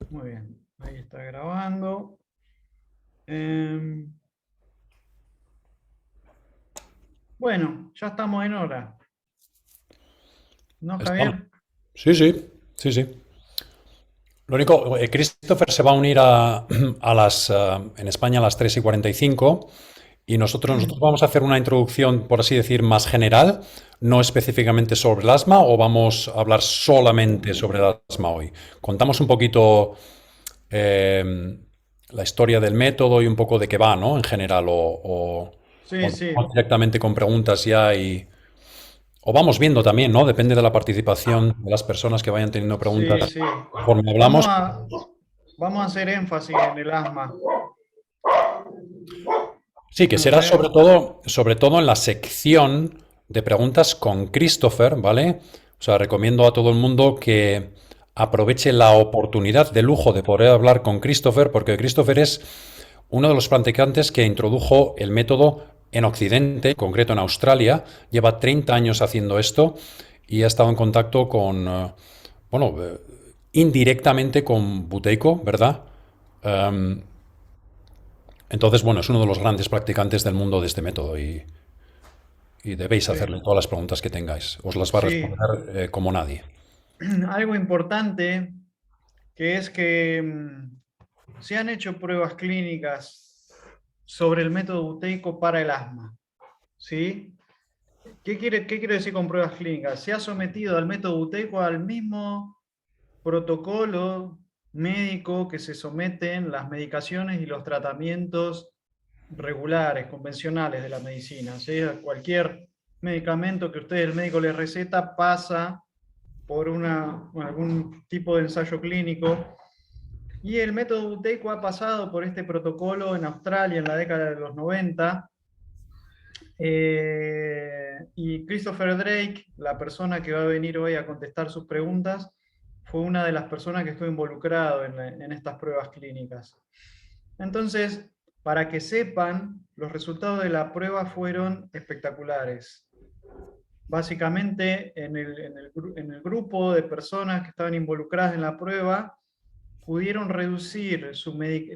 Muy bien, ahí está grabando. Em, bueno, ya estamos en hora, ¿no, Estamos. Javier? Sí, sí, sí, sí. Lo único, Christopher se va a unir en España a las 3:45 y nosotros vamos a hacer una introducción, por así decir, más general, no específicamente sobre el asma, o vamos a hablar solamente sobre el asma hoy. Contamos un poquito eh, la historia del método y un poco de qué va, ¿no? En general, Sí, o vamos sí, directamente con preguntas ya o vamos viendo también, ¿no? Depende de la participación de las personas que vayan teniendo sí, preguntas sí. conforme Vamos hablamos. a, vamos a hacer énfasis en el asma. Sí, que A será ver, sobre todo en la sección de preguntas con Christopher, ¿vale? O sea, recomiendo a todo el mundo que aproveche la oportunidad de lujo de poder hablar con Christopher, porque Christopher es uno de los practicantes que introdujo el método en Occidente, en concreto en Australia. Lleva 30 años haciendo esto y ha estado en contacto con, bueno, indirectamente con Buteyko, ¿verdad? Em, entonces, bueno, es uno de los grandes practicantes del mundo de este método y debéis sí, hacerle todas las preguntas que tengáis. Os las va a sí. responder como nadie. Algo importante que es que se han hecho pruebas clínicas sobre el método buteico para el asma, ¿sí? ¿Qué quiere decir con pruebas clínicas? Se ha sometido al método buteico al mismo protocolo médico que se someten las medicaciones y los tratamientos regulares, convencionales de la medicina. ¿Sí? Cualquier medicamento que usted, el médico, le receta pasa por algún tipo de ensayo clínico. Y el método buteico ha pasado por este protocolo en Australia en la década de los 90. Y Christopher Drake, la persona que va a venir hoy a contestar sus preguntas, fue una de las personas que estuvo involucrado en estas pruebas clínicas. Entonces, para que sepan, los resultados de la prueba fueron espectaculares. Básicamente, en el grupo de personas que estaban involucradas en la prueba, pudieron reducir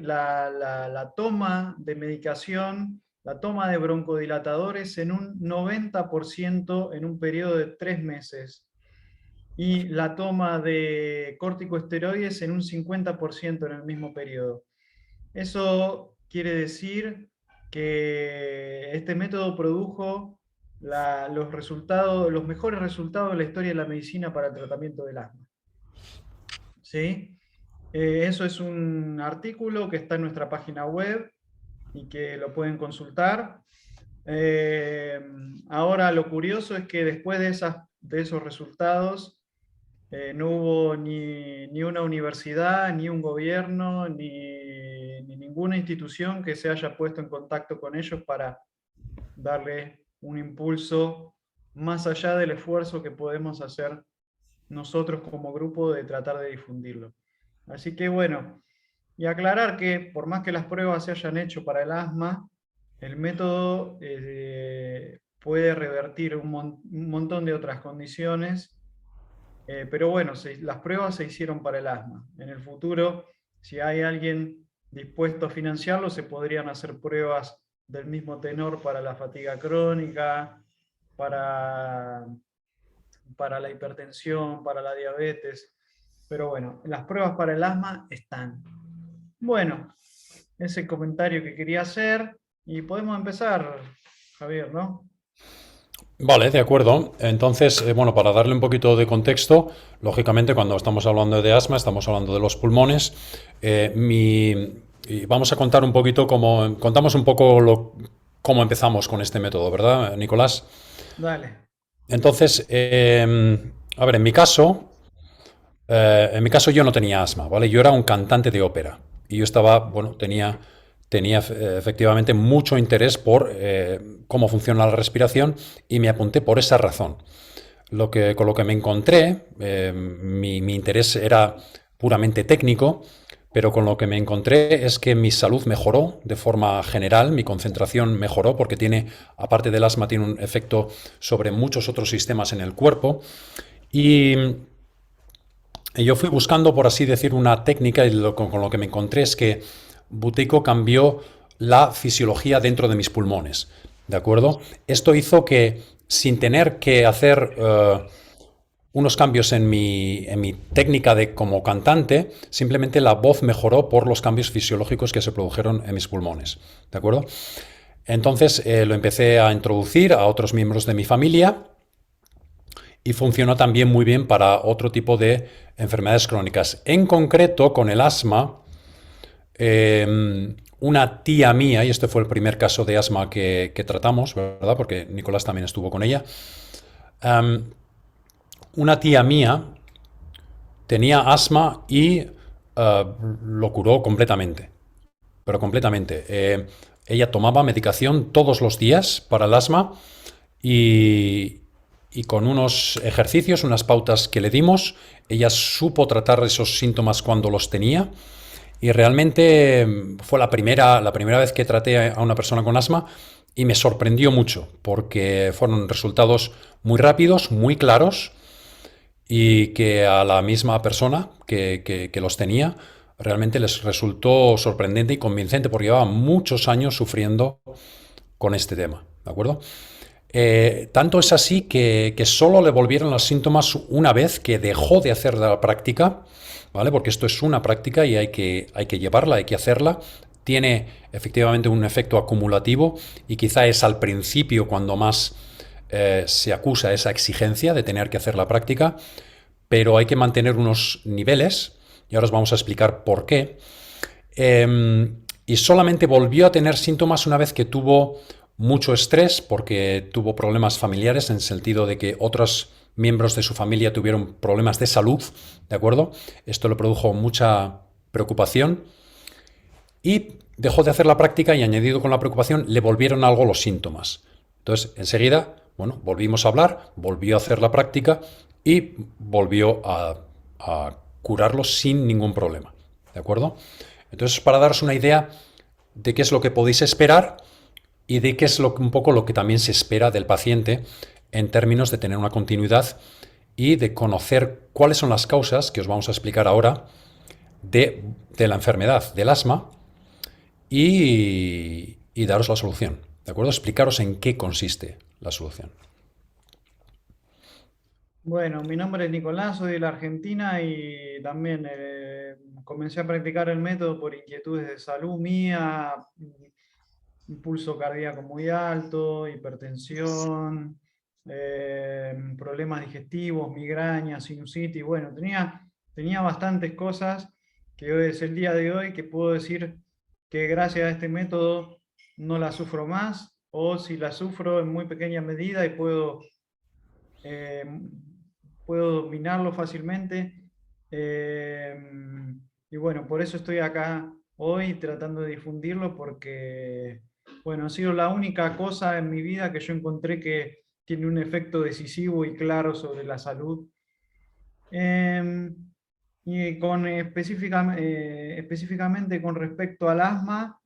la toma de medicación, la toma de broncodilatadores en un 90% en un periodo de 3 meses y la toma de corticosteroides en un 50% en el mismo periodo. Eso quiere decir que este método produjo los mejores resultados de la historia de la medicina para el tratamiento del asma. ¿Sí? Eso es un artículo que está en nuestra página web y que lo pueden consultar. Eh, Ahora lo curioso es que después de esos resultados no hubo ni una universidad, ni un gobierno, ni ninguna institución que se haya puesto en contacto con ellos para darle un impulso más allá del esfuerzo que podemos hacer nosotros como grupo de tratar de difundirlo. Así que bueno, y aclarar que por más que las pruebas se hayan hecho para el asma, el método puede revertir un montón de otras condiciones, pero bueno, las pruebas se hicieron para el asma. En el futuro, si hay alguien dispuesto a financiarlo, se podrían hacer pruebas del mismo tenor para la fatiga crónica, para, para la hipertensión, para la diabetes. Pero bueno, las pruebas para el asma están. Bueno, ese comentario que quería hacer y podemos empezar, Javier, ¿no? Vale, de acuerdo. Entonces, bueno, para darle un poquito de contexto, lógicamente cuando estamos hablando de asma, estamos hablando de los pulmones. Y vamos a contar un poquito contamos un poco cómo empezamos con este método, ¿verdad, Nicolás? Dale. Entonces, a ver, en mi caso yo no tenía asma, ¿vale? Yo era un cantante de ópera y yo estaba, bueno, tenía efectivamente mucho interés por cómo funciona la respiración y me apunté por esa razón. Con lo que me encontré, mi interés era puramente técnico, pero con lo que me encontré es que mi salud mejoró de forma general, mi concentración mejoró porque aparte del asma, tiene un efecto sobre muchos otros sistemas en el cuerpo. Y Y yo fui buscando, por así decir, una técnica y con lo que me encontré es que Buteyko cambió la fisiología dentro de mis pulmones. ¿De acuerdo? Esto hizo que, sin tener que hacer unos cambios en mi técnica de como cantante, simplemente la voz mejoró por los cambios fisiológicos que se produjeron en mis pulmones. ¿De acuerdo? Entonces lo empecé a introducir a otros miembros de mi familia y funcionó también muy bien para otro tipo de enfermedades crónicas. En concreto, con el asma, una tía mía, y este fue el primer caso de asma que tratamos, ¿verdad? Porque Nicolás también estuvo con ella. Um, una tía mía tenía asma y lo curó completamente, pero completamente. Ella tomaba medicación todos los días para el asma y, y con unos ejercicios, unas pautas que le dimos, ella supo tratar esos síntomas cuando los tenía. Y realmente fue la primera vez que traté a una persona con asma y me sorprendió mucho porque fueron resultados muy rápidos, muy claros y que a la misma persona que los tenía realmente les resultó sorprendente y convincente porque llevaba muchos años sufriendo con este tema, ¿de acuerdo? Tanto es así que solo le volvieron los síntomas una vez que dejó de hacer la práctica, ¿vale? Porque esto es una práctica y hay que llevarla, hay que hacerla. Tiene efectivamente un efecto acumulativo y quizá es al principio cuando más se acusa esa exigencia de tener que hacer la práctica, pero hay que mantener unos niveles y ahora os vamos a explicar por qué. Y solamente volvió a tener síntomas una vez que tuvo mucho estrés porque tuvo problemas familiares en el sentido de que otros miembros de su familia tuvieron problemas de salud, ¿de acuerdo? Esto le produjo mucha preocupación y dejó de hacer la práctica y añadido con la preocupación le volvieron algo los síntomas. Entonces, enseguida, bueno, volvimos a hablar, volvió a hacer la práctica y volvió a curarlo sin ningún problema, ¿de acuerdo? Entonces, para daros una idea de qué es lo que podéis esperar y de qué es un poco lo que también se espera del paciente en términos de tener una continuidad y de conocer cuáles son las causas, que os vamos a explicar ahora, de la enfermedad del asma y daros la solución. ¿De acuerdo? Explicaros en qué consiste la solución. Bueno, mi nombre es Nicolás, soy de la Argentina y también comencé a practicar el método por inquietudes de salud mía, un pulso cardíaco muy alto, hipertensión, problemas digestivos, migrañas, sinusitis. Bueno, tenía bastantes cosas que hoy es el día de hoy que puedo decir que gracias a este método no la sufro más o si la sufro en muy pequeña medida y eh, puedo dominarlo fácilmente. eh, y bueno, por eso estoy acá hoy tratando de difundirlo porque, bueno, ha sido la única cosa en mi vida que yo encontré que tiene un efecto decisivo y claro sobre la salud. Eh, y específicamente con respecto al asma,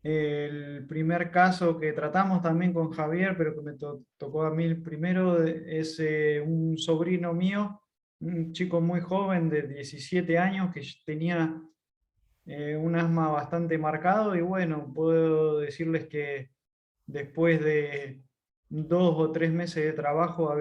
el primer caso que tratamos también con Javier, pero que me tocó a mí el primero, es un sobrino mío, un chico muy joven de 17 años que tenía un asma bastante marcado y bueno, puedo decirles que después de 2 o 3 meses de trabajo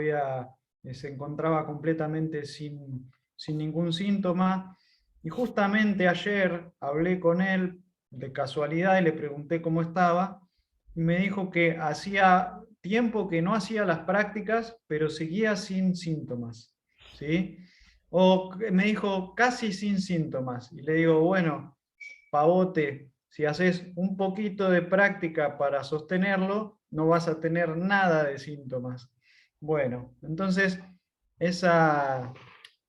se encontraba completamente sin ningún síntoma. Y justamente ayer hablé con él de casualidad y le pregunté cómo estaba y me dijo que hacía tiempo que no hacía las prácticas, pero seguía sin síntomas, ¿sí? O me dijo casi sin síntomas. Y le digo, bueno, pavote, si haces un poquito de práctica para sostenerlo, no vas a tener nada de síntomas. Bueno, entonces esa,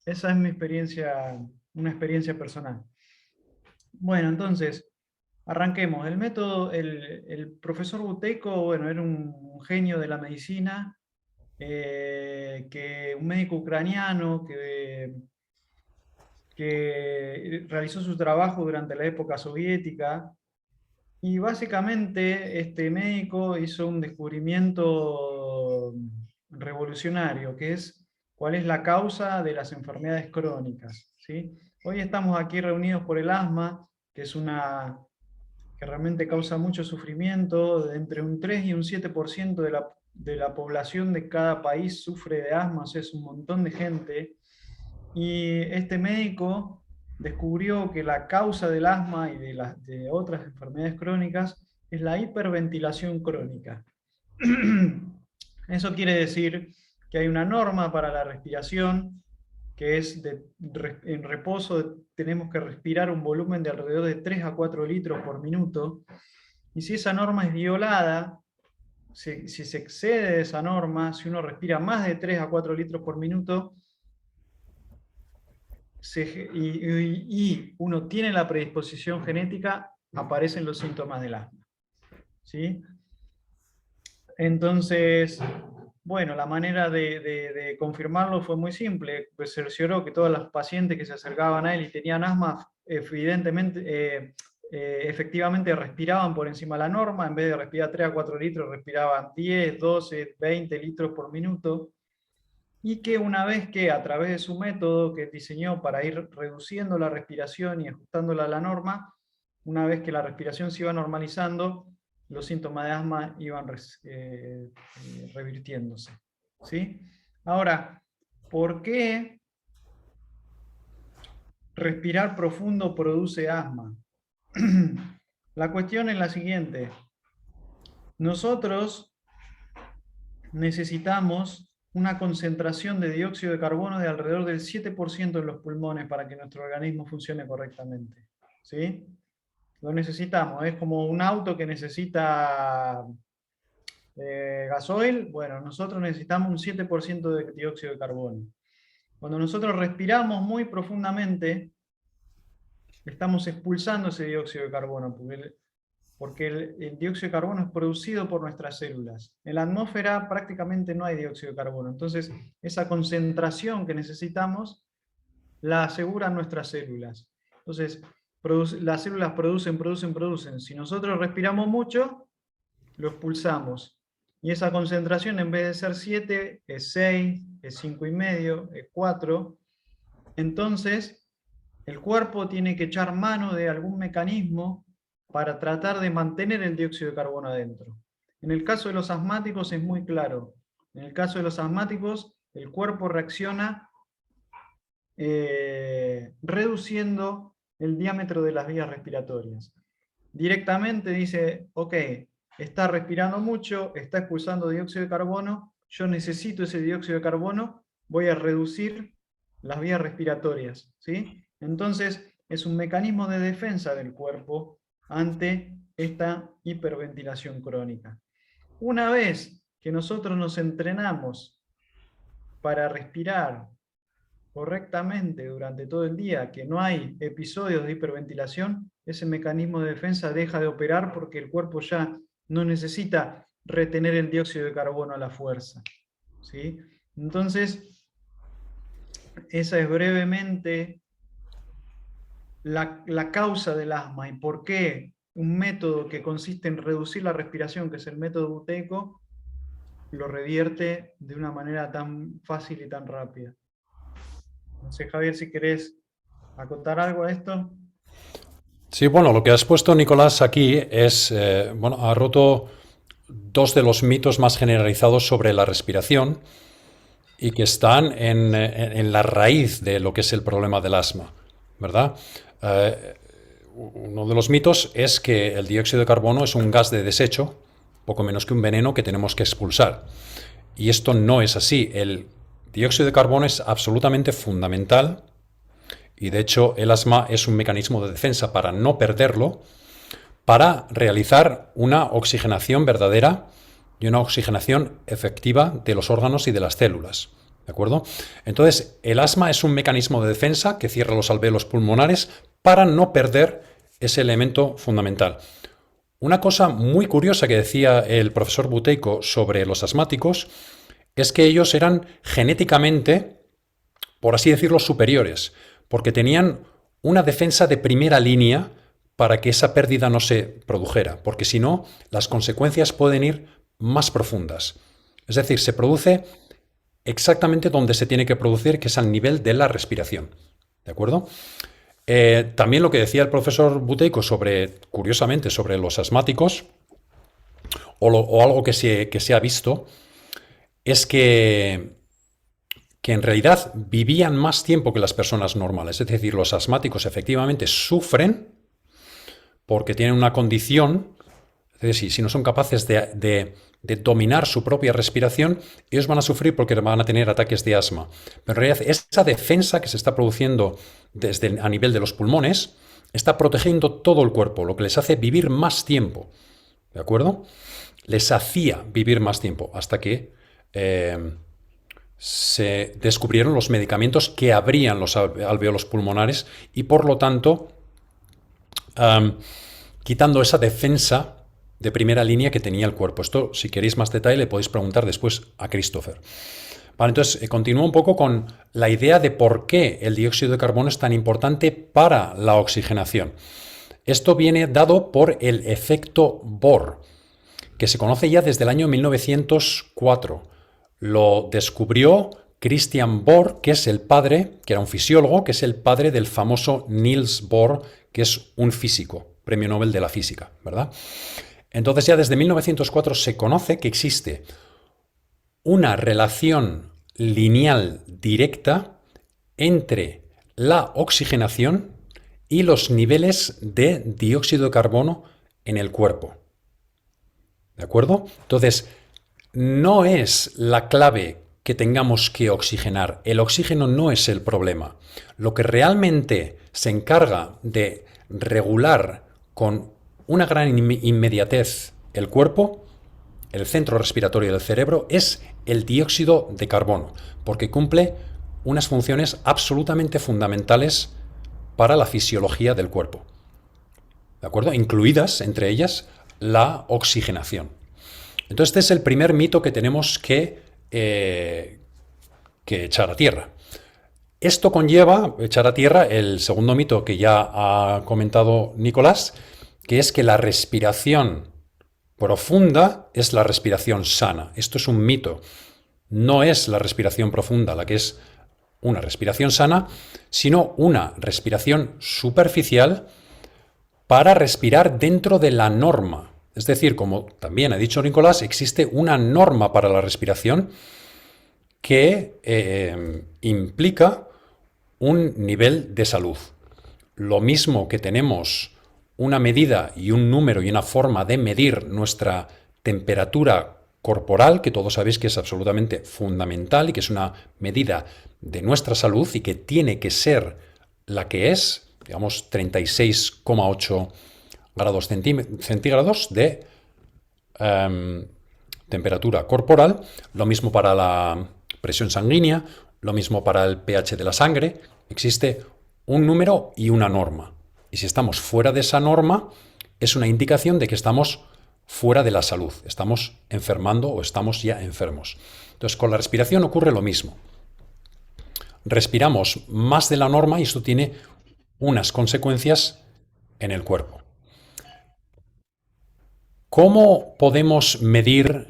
esa es mi experiencia, una experiencia personal. Bueno, entonces, arranquemos. El método, el profesor Buteyko, bueno, era un genio de la medicina, un médico ucraniano que realizó su trabajo durante la época soviética. Y básicamente este médico hizo un descubrimiento revolucionario, que es cuál es la causa de las enfermedades crónicas, ¿sí? Hoy estamos aquí reunidos por el asma, que es una que realmente causa mucho sufrimiento. Entre un 3 y un 7% de la población de cada país sufre de asma, o sea, es un montón de gente. Y este médico descubrió que la causa del asma y de otras enfermedades crónicas es la hiperventilación crónica. Eso quiere decir que hay una norma para la respiración, que es en reposo tenemos que respirar un volumen de alrededor de 3 a 4 litros por minuto, y si esa norma es violada, si se excede de esa norma, si uno respira más de 3 a 4 litros por minuto, y uno tiene la predisposición genética, aparecen los síntomas del asma, ¿sí? Entonces, bueno, la manera de confirmarlo fue muy simple. Pues cercioró que todas las pacientes que se acercaban a él y tenían asma, efectivamente respiraban por encima de la norma. En vez de respirar 3 a 4 litros, respiraban 10, 12, 20 litros por minuto. Y que una vez que a través de su método que diseñó para ir reduciendo la respiración y ajustándola a la norma, una vez que la respiración se iba normalizando, los síntomas de asma iban revirtiéndose, ¿sí? Ahora, ¿por qué respirar profundo produce asma? La cuestión es la siguiente. Nosotros necesitamos una concentración de dióxido de carbono de alrededor del 7% en los pulmones para que nuestro organismo funcione correctamente, ¿sí? Lo necesitamos, es como un auto que necesita gasoil. Bueno, nosotros necesitamos un 7% de dióxido de carbono. Cuando nosotros respiramos muy profundamente, estamos expulsando ese dióxido de carbono, porque el dióxido de carbono es producido por nuestras células. En la atmósfera prácticamente no hay dióxido de carbono, entonces esa concentración que necesitamos la aseguran nuestras células. Entonces, las células producen. Si nosotros respiramos mucho, lo expulsamos. Y esa concentración, en vez de ser 7, es 6, es 5,5, es 4. Entonces, el cuerpo tiene que echar mano de algún mecanismo para tratar de mantener el dióxido de carbono adentro. En el caso de los asmáticos es muy claro. En el caso de los asmáticos, el cuerpo reacciona reduciendo el diámetro de las vías respiratorias. Directamente dice, ok, está respirando mucho, está expulsando dióxido de carbono, yo necesito ese dióxido de carbono, voy a reducir las vías respiratorias, ¿sí? Entonces, es un mecanismo de defensa del cuerpo ante esta hiperventilación crónica. Una vez que nosotros nos entrenamos para respirar correctamente durante todo el día, que no hay episodios de hiperventilación, ese mecanismo de defensa deja de operar porque el cuerpo ya no necesita retener el dióxido de carbono a la fuerza, ¿sí? Entonces, esa es brevemente la causa del asma y por qué un método que consiste en reducir la respiración, que es el método buteyko, lo revierte de una manera tan fácil y tan rápida. No sé, Javier, si querés acotar algo a esto. Sí, bueno, lo que has puesto, Nicolás, aquí es, bueno, ha roto dos de los mitos más generalizados sobre la respiración y que están en la raíz de lo que es el problema del asma, ¿verdad? Uno de los mitos es que el dióxido de carbono es un gas de desecho, poco menos que un veneno que tenemos que expulsar. Y esto no es así. El dióxido de carbono es absolutamente fundamental y de hecho el asma es un mecanismo de defensa para no perderlo, para realizar una oxigenación verdadera y una oxigenación efectiva de los órganos y de las células. ¿De acuerdo? Entonces, el asma es un mecanismo de defensa que cierra los alvéolos pulmonares para no perder ese elemento fundamental. Una cosa muy curiosa que decía el profesor Buteyko sobre los asmáticos es que ellos eran genéticamente, por así decirlo, superiores, porque tenían una defensa de primera línea para que esa pérdida no se produjera, porque si no, las consecuencias pueden ir más profundas. Es decir, se produce exactamente donde se tiene que producir, que es al nivel de la respiración. ¿De acuerdo? También lo que decía el profesor Buteyko curiosamente, sobre los asmáticos, o algo que se ha visto, es que en realidad vivían más tiempo que las personas normales. Es decir, los asmáticos efectivamente sufren porque tienen una condición, es decir, si no son capaces de dominar su propia respiración, ellos van a sufrir porque van a tener ataques de asma. Pero en realidad esa defensa que se está produciendo a nivel de los pulmones está protegiendo todo el cuerpo, lo que les hace vivir más tiempo. ¿De acuerdo? Les hacía vivir más tiempo hasta que se descubrieron los medicamentos que abrían los alvéolos pulmonares y por lo tanto quitando esa defensa de primera línea que tenía el cuerpo. Esto, si queréis más detalle, le podéis preguntar después a Christopher. Vale, entonces, continúo un poco con la idea de por qué el dióxido de carbono es tan importante para la oxigenación. Esto viene dado por el efecto Bohr, que se conoce ya desde el año 1904. Lo descubrió Christian Bohr, que es el padre, que era un fisiólogo, que es el padre del famoso Niels Bohr, que es un físico, premio Nobel de la física, ¿verdad? Entonces ya desde 1904 se conoce que existe una relación lineal directa entre la oxigenación y los niveles de dióxido de carbono en el cuerpo. ¿De acuerdo? Entonces, no es la clave que tengamos que oxigenar. El oxígeno no es el problema. Lo que realmente se encarga de regular con una gran inmediatez el cuerpo, el centro respiratorio del cerebro, es el dióxido de carbono, porque cumple unas funciones absolutamente fundamentales para la fisiología del cuerpo. ¿De acuerdo? Incluidas, entre ellas, la oxigenación. Entonces, este es el primer mito que tenemos que echar a tierra. Esto conlleva echar a tierra el segundo mito que ya ha comentado Nicolás, que es que la respiración profunda es la respiración sana. Esto es un mito. No es la respiración profunda la que es una respiración sana, sino una respiración superficial para respirar dentro de la norma. Es decir, como también ha dicho Nicolás, existe una norma para la respiración que implica un nivel de salud. Lo mismo que tenemos una medida y un número y una forma de medir nuestra temperatura corporal, que todos sabéis que es absolutamente fundamental y que es una medida de nuestra salud y que tiene que ser la que es, digamos, 36,8 grados centígrados de temperatura corporal. Lo mismo para la presión sanguínea, lo mismo para el pH de la sangre. Existe un número y una norma. Y si estamos fuera de esa norma, es una indicación de que estamos fuera de la salud. Estamos enfermando o estamos ya enfermos. Entonces, con la respiración ocurre lo mismo. Respiramos más de la norma y esto tiene unas consecuencias en el cuerpo. ¿Cómo podemos medir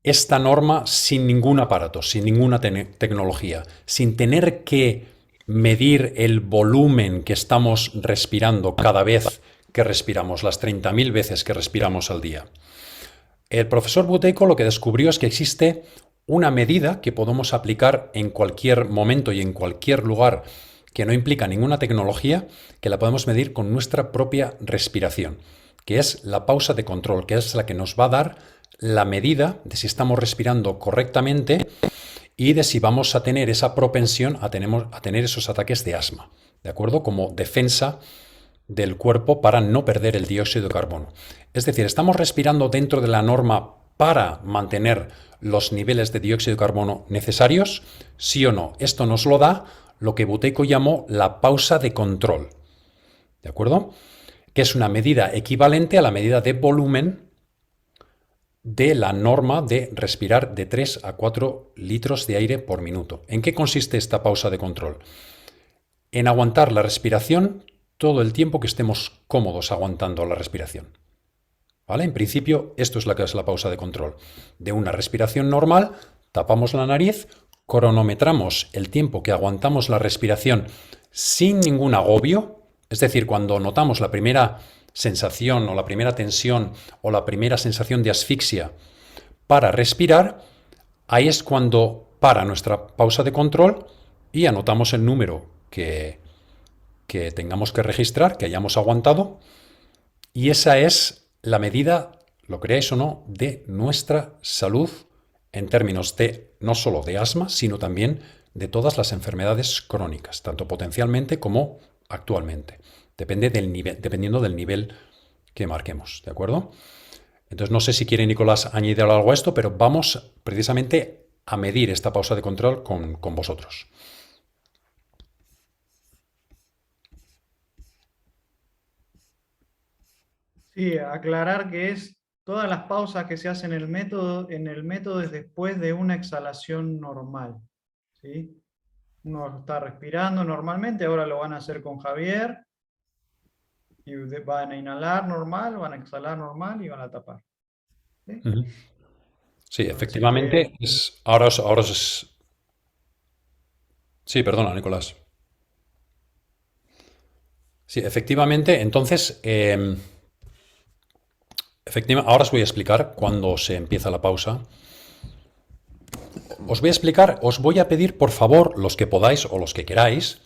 esta norma sin ningún aparato, sin ninguna tecnología, sin tener que medir el volumen que estamos respirando cada vez que respiramos, las 30.000 veces que respiramos al día? El profesor Buteyko lo que descubrió es que existe una medida que podemos aplicar en cualquier momento y en cualquier lugar que no implica ninguna tecnología, que la podemos medir con nuestra propia respiración, que es la pausa de control, que es la que nos va a dar la medida de si estamos respirando correctamente y de si vamos a tener esa propensión a tener esos ataques de asma, ¿de acuerdo? Como defensa del cuerpo para no perder el dióxido de carbono. Es decir, estamos respirando dentro de la norma para mantener los niveles de dióxido de carbono necesarios, sí o no. Esto nos lo da lo que Buteyko llamó la pausa de control, ¿de acuerdo? Que es una medida equivalente a la medida de volumen de la norma de respirar de 3 a 4 litros de aire por minuto. ¿En qué consiste esta pausa de control? En aguantar la respiración todo el tiempo que estemos cómodos aguantando la respiración. ¿Vale? En principio, esto es la que es la pausa de control. De una respiración normal, tapamos la nariz, cronometramos el tiempo que aguantamos la respiración sin ningún agobio, es decir, cuando notamos la primera sensación o la primera tensión o la primera sensación de asfixia para respirar, ahí es cuando para nuestra pausa de control y anotamos el número que tengamos que registrar, que hayamos aguantado, y esa es la medida, lo creáis o no, de nuestra salud en términos de no solo de asma, sino también de todas las enfermedades crónicas, tanto potencialmente como actualmente. Depende del nivel, dependiendo del nivel que marquemos, ¿de acuerdo? Entonces no sé si quiere Nicolás añadir algo a esto, pero vamos precisamente a medir esta pausa de control con vosotros. Sí, aclarar que es todas las pausas que se hacen en el método es después de una exhalación normal. ¿Sí? Uno está respirando normalmente, ahora lo van a hacer con Javier, y van a inhalar normal, van a exhalar normal y van a tapar. ¿Sí? Ujú. Sí, Así que, efectivamente, Sí, perdona, Nicolás. Sí, efectivamente, entonces, ahora os voy a explicar cuándo se empieza la pausa. Os voy a explicar, os voy a pedir, por favor, los que podáis o los que queráis,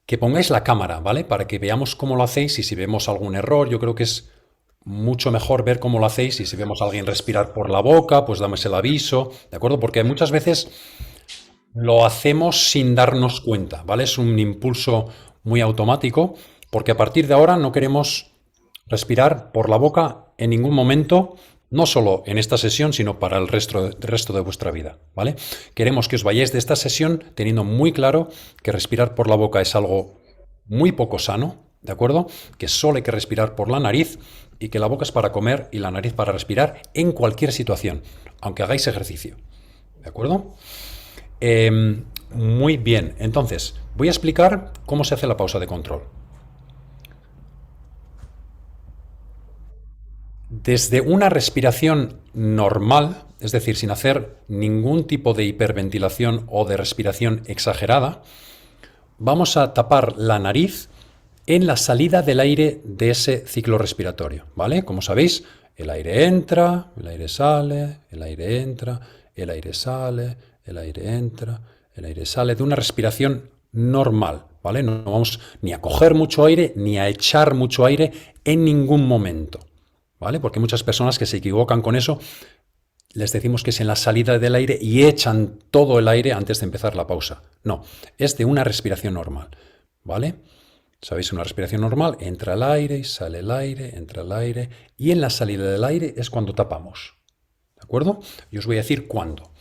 que pongáis la cámara, ¿vale? Para que veamos cómo lo hacéis y si vemos algún error, yo creo que es mucho mejor ver cómo lo hacéis y si vemos a alguien respirar por la boca, pues damos el aviso, ¿de acuerdo? Porque muchas veces lo hacemos sin darnos cuenta, ¿vale? Es un impulso muy automático, porque a partir de ahora no queremos respirar por la boca en ningún momento, no solo en esta sesión, sino para el resto de vuestra vida, ¿vale? Queremos que os vayáis de esta sesión teniendo muy claro que respirar por la boca es algo muy poco sano, ¿de acuerdo? Que solo hay que respirar por la nariz y que la boca es para comer y la nariz para respirar en cualquier situación, aunque hagáis ejercicio, ¿de acuerdo? Muy bien, entonces voy a explicar cómo se hace la pausa de control. Desde una respiración normal, es decir, sin hacer ningún tipo de hiperventilación o de respiración exagerada, vamos a tapar la nariz en la salida del aire de ese ciclo respiratorio, ¿vale? Como sabéis, el aire entra, el aire sale, el aire entra, el aire sale, el aire entra, el aire sale, de una respiración normal, ¿vale? No vamos ni a coger mucho aire ni a echar mucho aire en ningún momento, ¿vale? Porque hay muchas personas que se equivocan con eso, les decimos que es en la salida del aire y echan todo el aire antes de empezar la pausa. No, es de una respiración normal, ¿vale? ¿Sabéis? Una respiración normal, entra el aire y sale el aire, entra el aire, y en la salida del aire es cuando tapamos, ¿de acuerdo? Y os voy a decir cuándo.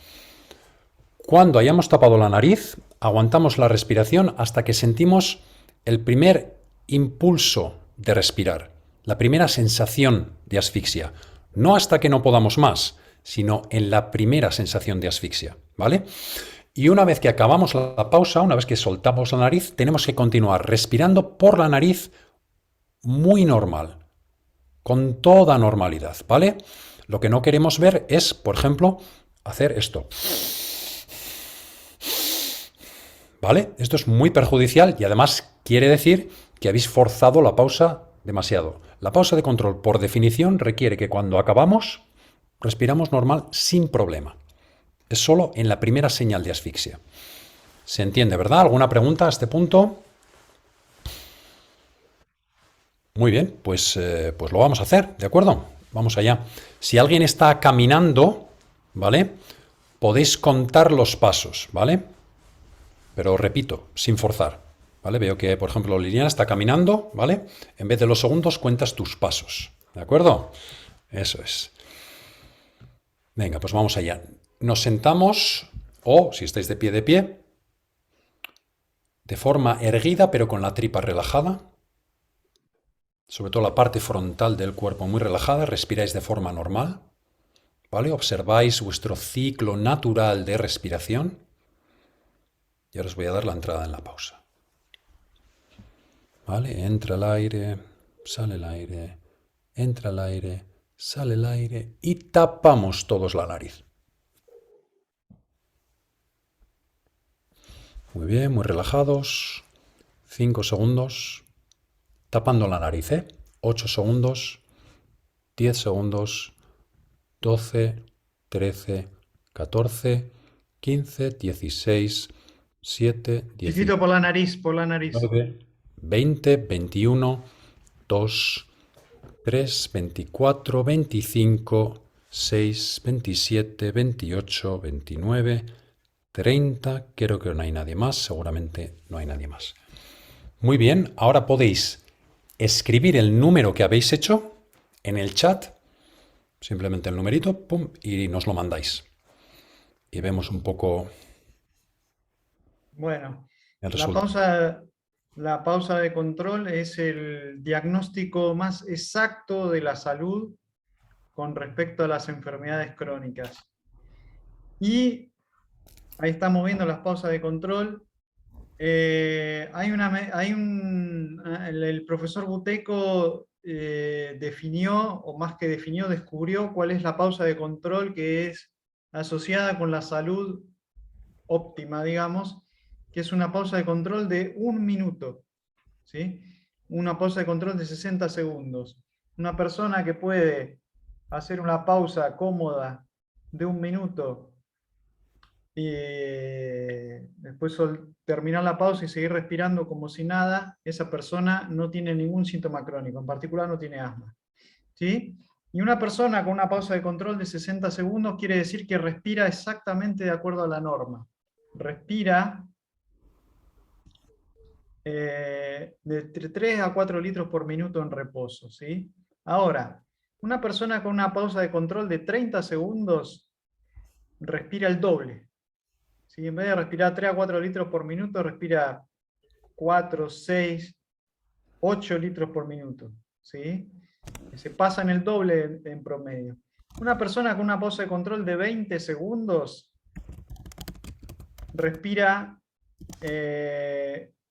Cuando hayamos tapado la nariz, aguantamos la respiración hasta que sentimos el primer impulso de respirar, la primera sensación de asfixia. No hasta que no podamos más, sino en la primera sensación de asfixia, ¿vale? Y una vez que acabamos la pausa, una vez que soltamos la nariz, tenemos que continuar respirando por la nariz muy normal, con toda normalidad, ¿vale? Lo que no queremos ver es, por ejemplo, hacer esto. ¿Vale? Esto es muy perjudicial y además quiere decir que habéis forzado la pausa demasiado. La pausa de control, por definición, requiere que cuando acabamos, respiramos normal sin problema. Es solo en la primera señal de asfixia. ¿Se entiende, verdad? ¿Alguna pregunta a este punto? Muy bien, pues lo vamos a hacer, ¿de acuerdo? Vamos allá. Si alguien está caminando, ¿vale? Podéis contar los pasos, ¿vale? Pero repito, sin forzar, ¿vale? Veo que, por ejemplo, Liliana está caminando, ¿vale? En vez de los segundos, cuentas tus pasos, ¿de acuerdo? Eso es. Venga, pues vamos allá. Nos sentamos, o si estáis de pie, de forma erguida, pero con la tripa relajada. Sobre todo la parte frontal del cuerpo muy relajada, respiráis de forma normal, ¿vale? Observáis vuestro ciclo natural de respiración. Y ahora os voy a dar la entrada en la pausa. ¿Vale? Entra el aire, sale el aire, entra el aire, sale el aire y tapamos todos la nariz. Muy bien, muy relajados. 5 segundos. Tapando la nariz, ¿eh? 8 segundos. 10 segundos. 12, 13, 14, 15, 16, 7, Chiquito 19, por la nariz. 20, 21, 2, 3, 24, 25, 6, 27, 28, 29, 30. Creo que no hay nadie más. Seguramente no hay nadie más. Muy bien, ahora podéis escribir el número que habéis hecho en el chat. Simplemente el numerito, pum, y nos lo mandáis. Y vemos un poco Bueno, el la resultado. la pausa de control es el diagnóstico más exacto de la salud con respecto a las enfermedades crónicas. Y ahí estamos viendo las pausas de control. El profesor Buteco definió, o más que definió, descubrió cuál es la pausa de control que es asociada con la salud óptima, digamos, que es una pausa de control de 1 minuto, ¿sí? Una pausa de control de 60 segundos. Una persona que puede hacer una pausa cómoda de 1 minuto y después terminar la pausa y seguir respirando como si nada, esa persona no tiene ningún síntoma crónico, en particular no tiene asma. ¿Sí? Y una persona con una pausa de control de 60 segundos quiere decir que respira exactamente de acuerdo a la norma. Respira de 3 a 4 litros por minuto en reposo. ¿Sí? Ahora, una persona con una pausa de control de 30 segundos respira el doble. ¿Sí? En vez de respirar 3 a 4 litros por minuto, respira 4, 6, 8 litros por minuto. ¿Sí? Se pasa en el doble en promedio. Una persona con una pausa de control de 20 segundos respira,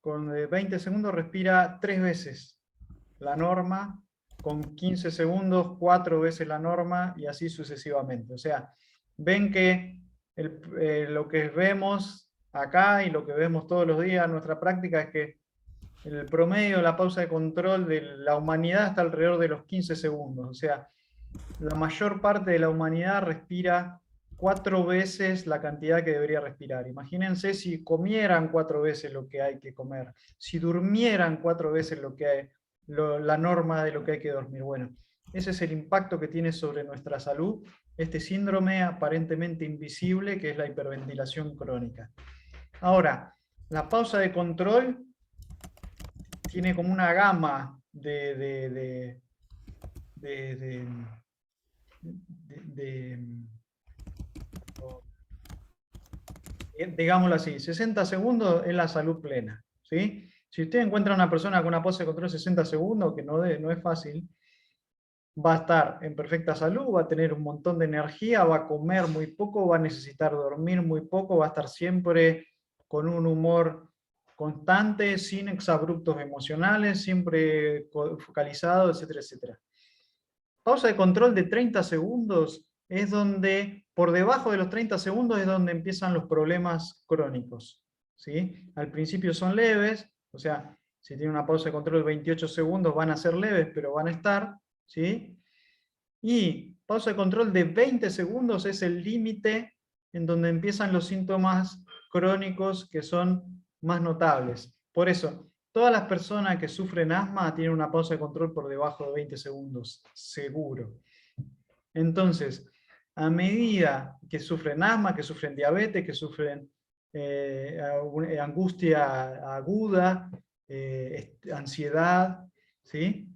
con 20 segundos respira 3 veces la norma, con 15 segundos 4 veces la norma y así sucesivamente. O sea, ven que lo que vemos acá y lo que vemos todos los días en nuestra práctica es que el promedio de la pausa de control de la humanidad está alrededor de los 15 segundos. O sea, la mayor parte de la humanidad respira 4 veces la cantidad que debería respirar. Imagínense si comieran 4 veces lo que hay que comer, si durmieran 4 veces la norma de lo que hay que dormir. Bueno, ese es el impacto que tiene sobre nuestra salud este síndrome aparentemente invisible que es la hiperventilación crónica. Ahora, la pausa de control tiene como una gama de, de, de, digámoslo así, 60 segundos es la salud plena. ¿Sí? Si usted encuentra una persona con una pausa de control de 60 segundos, que no es fácil, va a estar en perfecta salud, va a tener un montón de energía, va a comer muy poco, va a necesitar dormir muy poco, va a estar siempre con un humor constante, sin exabruptos emocionales, siempre focalizado, etcétera, etcétera. Pausa de control de 30 segundos es donde, por debajo de los 30 segundos es donde empiezan los problemas crónicos. ¿Sí? Al principio son leves, o sea, si tiene una pausa de control de 28 segundos van a ser leves, pero van a estar. ¿Sí? Y pausa de control de 20 segundos es el límite en donde empiezan los síntomas crónicos que son más notables. Por eso, todas las personas que sufren asma tienen una pausa de control por debajo de 20 segundos, seguro. Entonces, a medida que sufren asma, que sufren diabetes, que sufren angustia aguda, ansiedad, ¿sí?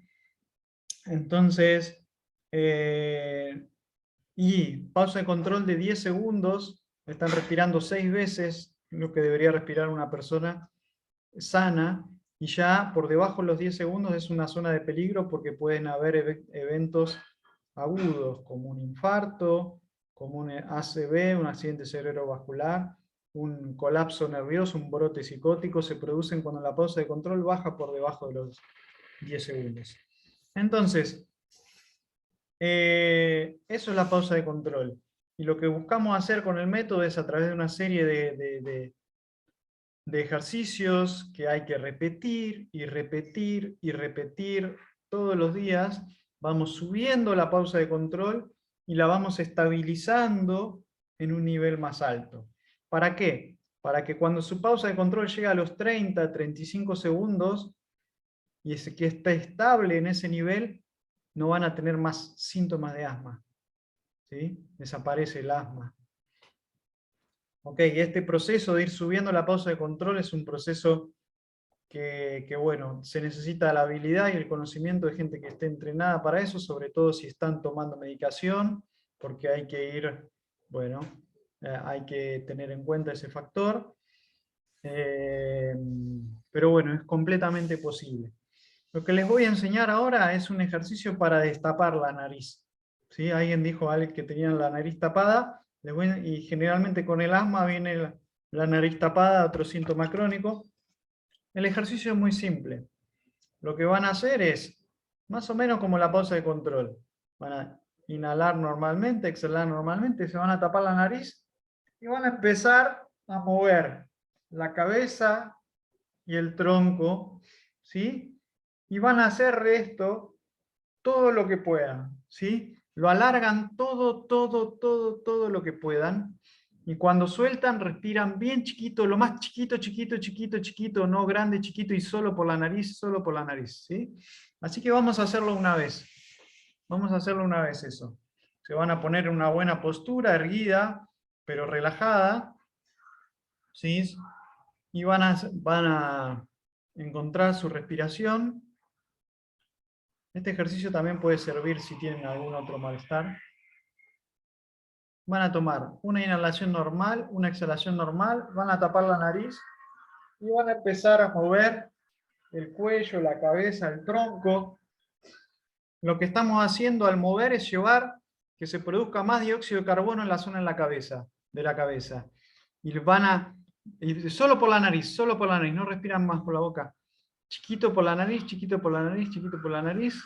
Entonces, y pausa de control de 10 segundos, están respirando 6 veces lo que debería respirar una persona sana, y ya por debajo de los 10 segundos es una zona de peligro porque pueden haber eventos agudos, como un infarto, como un ACV, un accidente cerebrovascular, un colapso nervioso, un brote psicótico, se producen cuando la pausa de control baja por debajo de los 10 segundos. Entonces, eso es la pausa de control. Y lo que buscamos hacer con el método es a través de una serie de ejercicios que hay que repetir y repetir y repetir todos los días. Vamos subiendo la pausa de control y la vamos estabilizando en un nivel más alto. ¿Para qué? Para que cuando su pausa de control llegue a los 30, 35 segundos y que esté estable en ese nivel, no van a tener más síntomas de asma. ¿Sí? Desaparece el asma. Ok, este proceso de ir subiendo la pausa de control es un proceso que, bueno, se necesita la habilidad y el conocimiento de gente que esté entrenada para eso, sobre todo si están tomando medicación, porque hay que ir, bueno, hay que tener en cuenta ese factor. Pero bueno, es completamente posible. Lo que les voy a enseñar ahora es un ejercicio para destapar la nariz. ¿Sí? Alguien dijo que tenían la nariz tapada, y generalmente con el asma viene la nariz tapada, otro síntoma crónico. El ejercicio es muy simple. Lo que van a hacer es, más o menos como la pausa de control. Van a inhalar normalmente, exhalar normalmente, se van a tapar la nariz y van a empezar a mover la cabeza y el tronco, ¿sí? Y van a hacer esto todo lo que puedan, ¿sí? Lo alargan todo lo que puedan. Y cuando sueltan, respiran bien chiquito, lo más chiquito, chiquito, no grande, chiquito y solo por la nariz, ¿sí? Así que vamos a hacerlo una vez. Vamos a hacerlo una vez eso. Se van a poner en una buena postura, erguida, pero relajada, ¿sí? Y van a encontrar su respiración. Este ejercicio también puede servir si tienen algún otro malestar. Van a tomar una inhalación normal, una exhalación normal, van a tapar la nariz y van a empezar a mover el cuello, la cabeza, el tronco. Lo que estamos haciendo al mover es llevar que se produzca más dióxido de carbono en la zona de la cabeza. Y solo por la nariz, no respiran más por la boca. Chiquito por la nariz, chiquito por la nariz, chiquito por la nariz.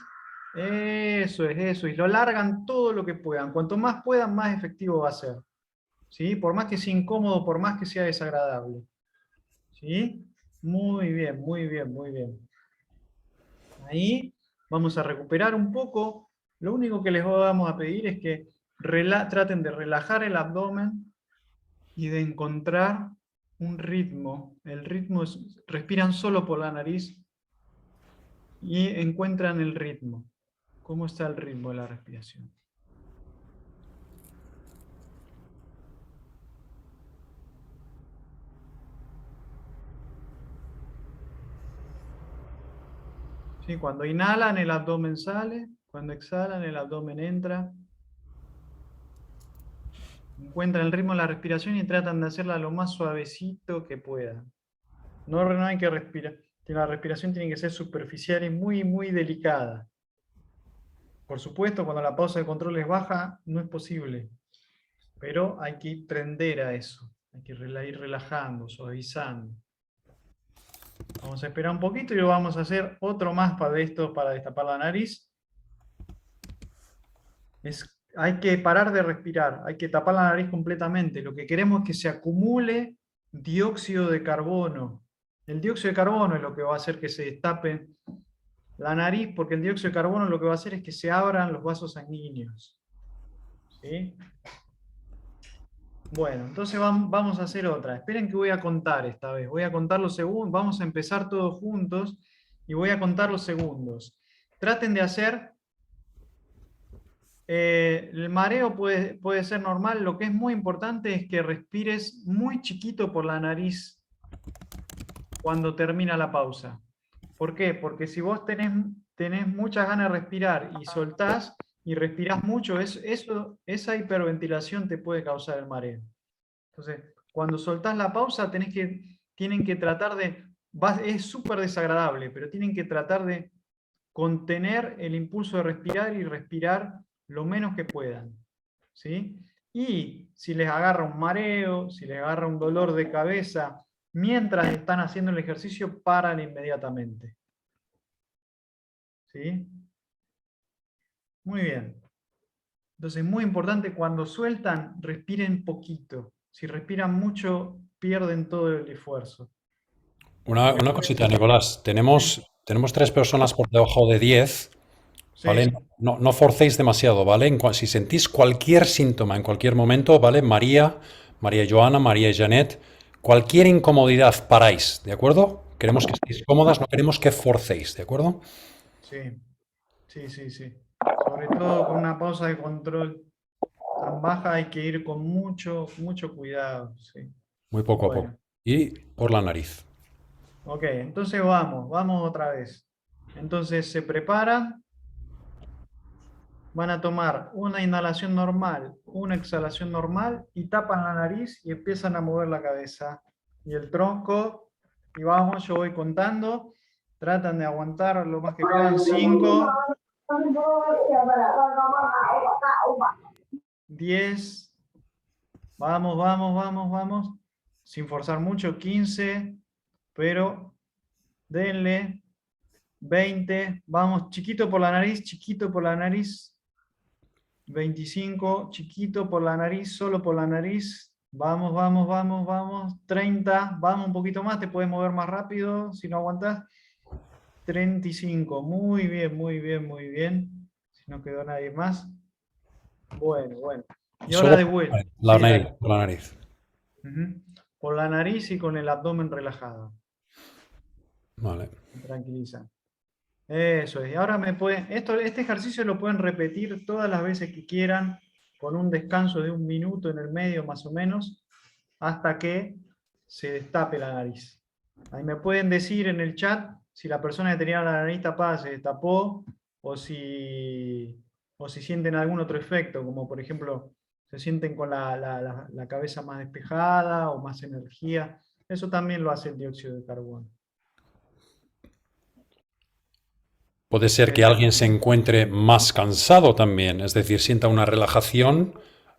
Eso es, eso. Y lo largan todo lo que puedan. Cuanto más puedan, más efectivo va a ser. ¿Sí? Por más que sea incómodo, por más que sea desagradable. ¿Sí? Muy bien, muy bien, muy bien. Ahí vamos a recuperar un poco. Lo único que les vamos a pedir es que traten de relajar el abdomen y de encontrar un ritmo. El ritmo es, respiran solo por la nariz y encuentran el ritmo. ¿Cómo está el ritmo de la respiración? ¿Sí? Cuando inhalan, el abdomen sale. Cuando exhalan, el abdomen entra. Encuentran el ritmo de la respiración y tratan de hacerla lo más suavecito que puedan. No hay que respirar. La respiración tiene que ser superficial y muy, muy delicada. Por supuesto, cuando la pausa de control es baja, no es posible. Pero hay que tender a eso. Hay que ir relajando, suavizando. Vamos a esperar un poquito y lo vamos a hacer otro más para esto, para destapar la nariz. Hay que parar de respirar, hay que tapar la nariz completamente. Lo que queremos es que se acumule dióxido de carbono. El dióxido de carbono es lo que va a hacer que se destape la nariz, porque el dióxido de carbono lo que va a hacer es que se abran los vasos sanguíneos. ¿Sí? Bueno, entonces vamos a hacer otra. Esperen que voy a contar esta vez. Voy a contar los segundos. Vamos a empezar todos juntos y voy a contar los segundos. Traten de hacer... el mareo puede ser normal. Lo que es muy importante es que respires muy chiquito por la nariz cuando termina la pausa. ¿Por qué? Porque si vos tenés muchas ganas de respirar y soltás y respirás mucho, esa hiperventilación te puede causar el mareo. Entonces, cuando soltás la pausa, tienen que tratar de... es súper desagradable, pero tienen que tratar de contener el impulso de respirar y respirar lo menos que puedan. ¿Sí? Y si les agarra un mareo, si les agarra un dolor de cabeza, mientras están haciendo el ejercicio, paran inmediatamente. ¿Sí? Muy bien. Entonces, muy importante, cuando sueltan, respiren poquito. Si respiran mucho, pierden todo el esfuerzo. Una cosita, Nicolás. Sí, Tenemos 3 personas por debajo de 10, ¿vale? sí, No forcéis demasiado, ¿vale? Si sentís cualquier síntoma en cualquier momento, ¿vale? María Joana, María y Janet, cualquier incomodidad, paráis, ¿de acuerdo? Queremos que estéis cómodas, no queremos que forcéis, ¿de acuerdo? sí, sí, sí, sí. Sobre todo con una pausa de control tan baja hay que ir con mucho, mucho cuidado. Sí. Muy poco a poco. Bueno, Y por la nariz. ok, entonces vamos otra vez. Entonces se preparan, van a tomar una inhalación normal, una exhalación normal y tapan la nariz y empiezan a mover la cabeza y el tronco. Y vamos, yo voy contando. Tratan de aguantar lo más que puedan. 5, 10. Vamos, vamos, vamos, vamos. Sin forzar mucho. 15. Pero denle. 20. Vamos, chiquito por la nariz, chiquito por la nariz. 25, chiquito por la nariz, solo por la nariz. Vamos, vamos, vamos, vamos. 30, vamos un poquito más, te puedes mover más rápido si no aguantas. 35, muy bien, muy bien, muy bien. Si no quedó nadie más. Bueno, bueno. Y Y ahora solo de vuelta. la Sí, nariz, dale. por la nariz. Ujú. Por la nariz y con el abdomen relajado. Vale. Tranquiliza. Eso es. Y ahora este ejercicio lo pueden repetir todas las veces que quieran, con un descanso de 1 minuto en el medio más o menos, hasta que se destape la nariz. Ahí me pueden decir en el chat si la persona que tenía la nariz tapada se destapó o si sienten algún otro efecto, como por ejemplo se sienten con la cabeza más despejada o más energía. Eso también lo hace el dióxido de carbono. Puede ser que Eh, alguien se encuentre más cansado también, es decir, sienta una relajación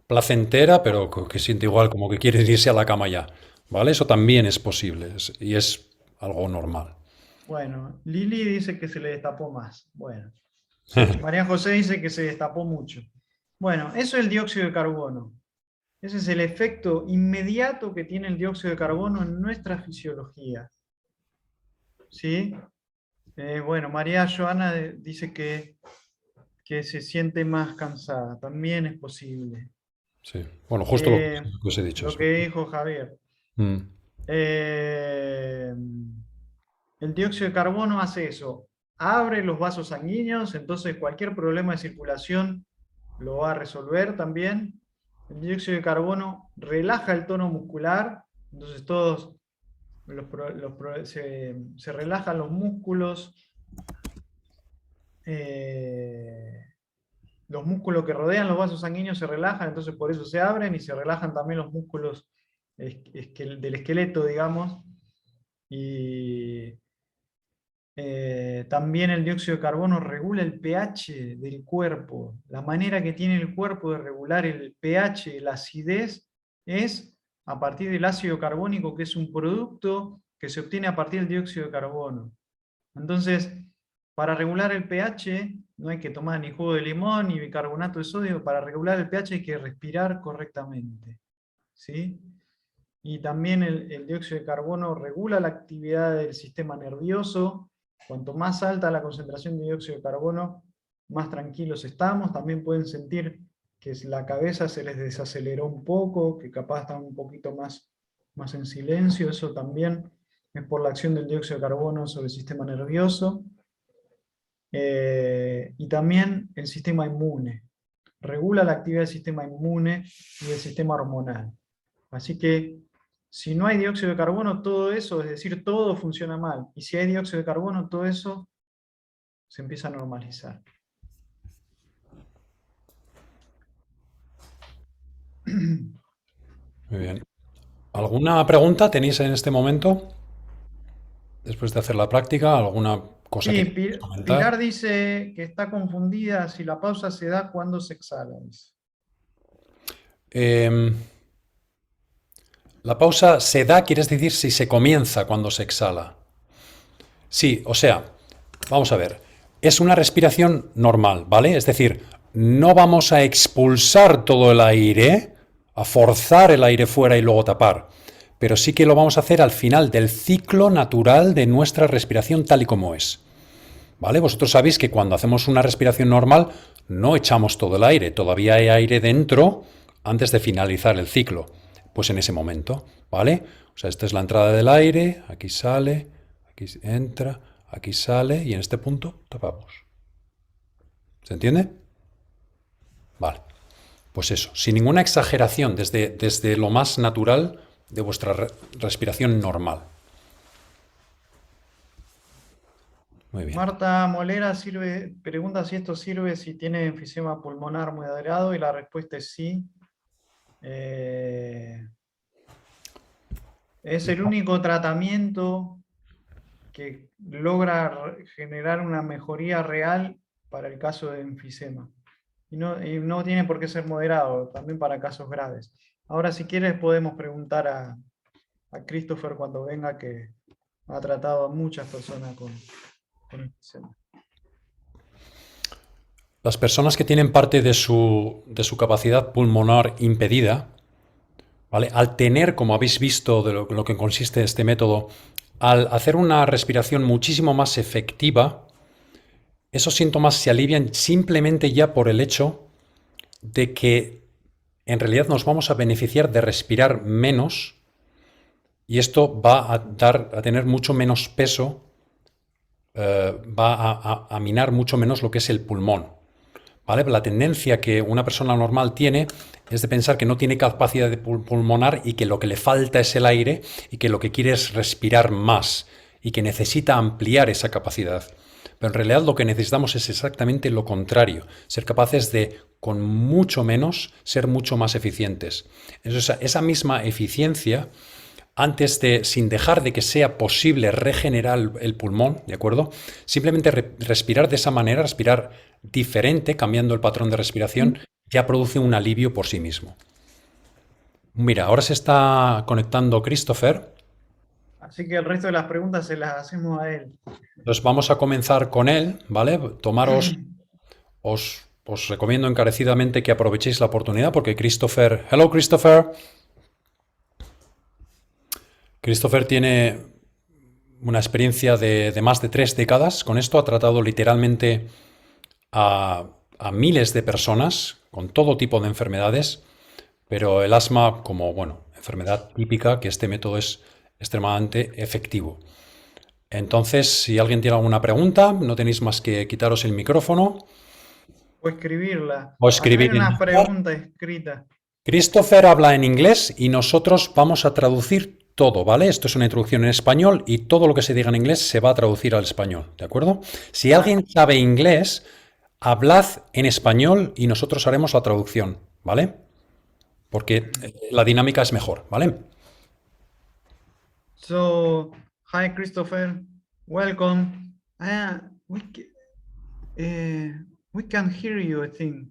placentera, pero que siente igual como que quiere irse a la cama ya. ¿Vale? Eso también es posible y es algo normal. Bueno, Lili dice que se le destapó más. Bueno, María José dice que se destapó mucho. Bueno, eso es el dióxido de carbono. Ese es el efecto inmediato que tiene el dióxido de carbono en nuestra fisiología. ¿Sí? Bueno, María Joana dice que se siente más cansada. También es posible. Sí. Bueno, justo Eh, lo que os he dicho lo eso. que dijo Javier. Mm. Eh, el dióxido de carbono hace eso. Abre los vasos sanguíneos, entonces cualquier problema de circulación lo va a resolver también. El dióxido de carbono relaja el tono muscular, entonces todos se relajan los músculos, eh, los músculos que rodean los vasos sanguíneos se relajan, entonces por eso se abren y se relajan también los músculos del esqueleto, digamos, y también el dióxido de carbono regula el pH del cuerpo. La manera que tiene el cuerpo de regular el pH, la acidez, es a partir del ácido carbónico, que es un producto que se obtiene a partir del dióxido de carbono. Entonces, para regular el pH, no hay que tomar ni jugo de limón ni bicarbonato de sodio. Para regular el pH hay que respirar correctamente. ¿Sí? Y también el dióxido de carbono regula la actividad del sistema nervioso. Cuanto más alta la concentración de dióxido de carbono, más tranquilos estamos. También pueden sentir que la cabeza se les desaceleró un poco, que capaz están un poquito más en silencio. Eso también es por la acción del dióxido de carbono sobre el sistema nervioso. Y también el sistema inmune. Regula la actividad del sistema inmune y del sistema hormonal. Así que si no hay dióxido de carbono, todo eso, es decir, todo funciona mal. Y si hay dióxido de carbono, todo eso se empieza a normalizar. Muy bien. ¿Alguna pregunta tenéis en este momento? Después de hacer la práctica, ¿alguna cosa que Sí, queráis comentar? Pilar dice que está confundida si la pausa se da cuando se exhala. Dice. Em, la pausa se da, quieres decir, si se comienza cuando se exhala. Sí, o sea, vamos a ver. Es una respiración normal, ¿vale? Es decir, no vamos a expulsar todo el aire, a forzar el aire fuera y luego tapar. pero sí que lo vamos a hacer al final del ciclo natural de nuestra respiración tal y como es. ¿Vale? Vosotros sabéis que cuando hacemos una respiración normal no echamos todo el aire, todavía hay aire dentro antes de finalizar el ciclo. Pues en ese momento, ¿vale? O sea, esta es la entrada del aire, aquí sale, aquí entra, aquí sale y en este punto tapamos. ¿Se entiende? Vale. Pues eso, sin ninguna exageración, desde lo más natural de vuestra respiración normal. Muy bien. Marta Molera pregunta si esto sirve si tiene enfisema pulmonar moderado y la respuesta es sí. Es el único tratamiento que logra generar una mejoría real para el caso de enfisema. Y no tiene por qué ser moderado, también para casos graves. Ahora, si quieres, podemos preguntar a Christopher cuando venga, que ha tratado a muchas personas con enfisema. Las personas que tienen parte de su capacidad pulmonar impedida, ¿vale? Al tener, como habéis visto de lo que consiste este método, al hacer una respiración muchísimo más efectiva, esos síntomas se alivian simplemente ya por el hecho de que en realidad nos vamos a beneficiar de respirar menos y esto va a tener mucho menos peso, va a minar mucho menos lo que es el pulmón. ¿Vale? La tendencia que una persona normal tiene es de pensar que no tiene capacidad de pulmonar y que lo que le falta es el aire y que lo que quiere es respirar más y que necesita ampliar esa capacidad. Pero en realidad lo que necesitamos es exactamente lo contrario, ser capaces de, con mucho menos, ser mucho más eficientes. Esa misma eficiencia, antes de, sin dejar de que sea posible regenerar el pulmón, ¿de acuerdo? Simplemente respirar de esa manera, respirar diferente, cambiando el patrón de respiración, ya produce un alivio por sí mismo. Mira, ahora se está conectando Christopher. Así que el resto de las preguntas se las hacemos a él. Entonces vamos a comenzar con él, ¿vale? Os recomiendo encarecidamente que aprovechéis la oportunidad porque Christopher... Hello, Christopher. Christopher tiene una experiencia de más de 3 décadas con esto, ha tratado literalmente a miles de personas con todo tipo de enfermedades, pero el asma como, bueno, enfermedad típica, que este método es extremadamente efectivo. Entonces, si alguien tiene alguna pregunta, no tenéis más que quitaros el micrófono O escribirla. o Acá hay escribir en una el chat. pregunta escrita. Christopher habla en inglés y nosotros vamos a traducir todo, ¿vale? Esto es una introducción en español y todo lo que se diga en inglés se va a traducir al español, ¿de acuerdo? Si alguien sabe inglés, hablad en español y nosotros haremos la traducción, ¿vale? Porque la dinámica es mejor, ¿vale? So, hi Christopher, welcome. We can hear you, I think.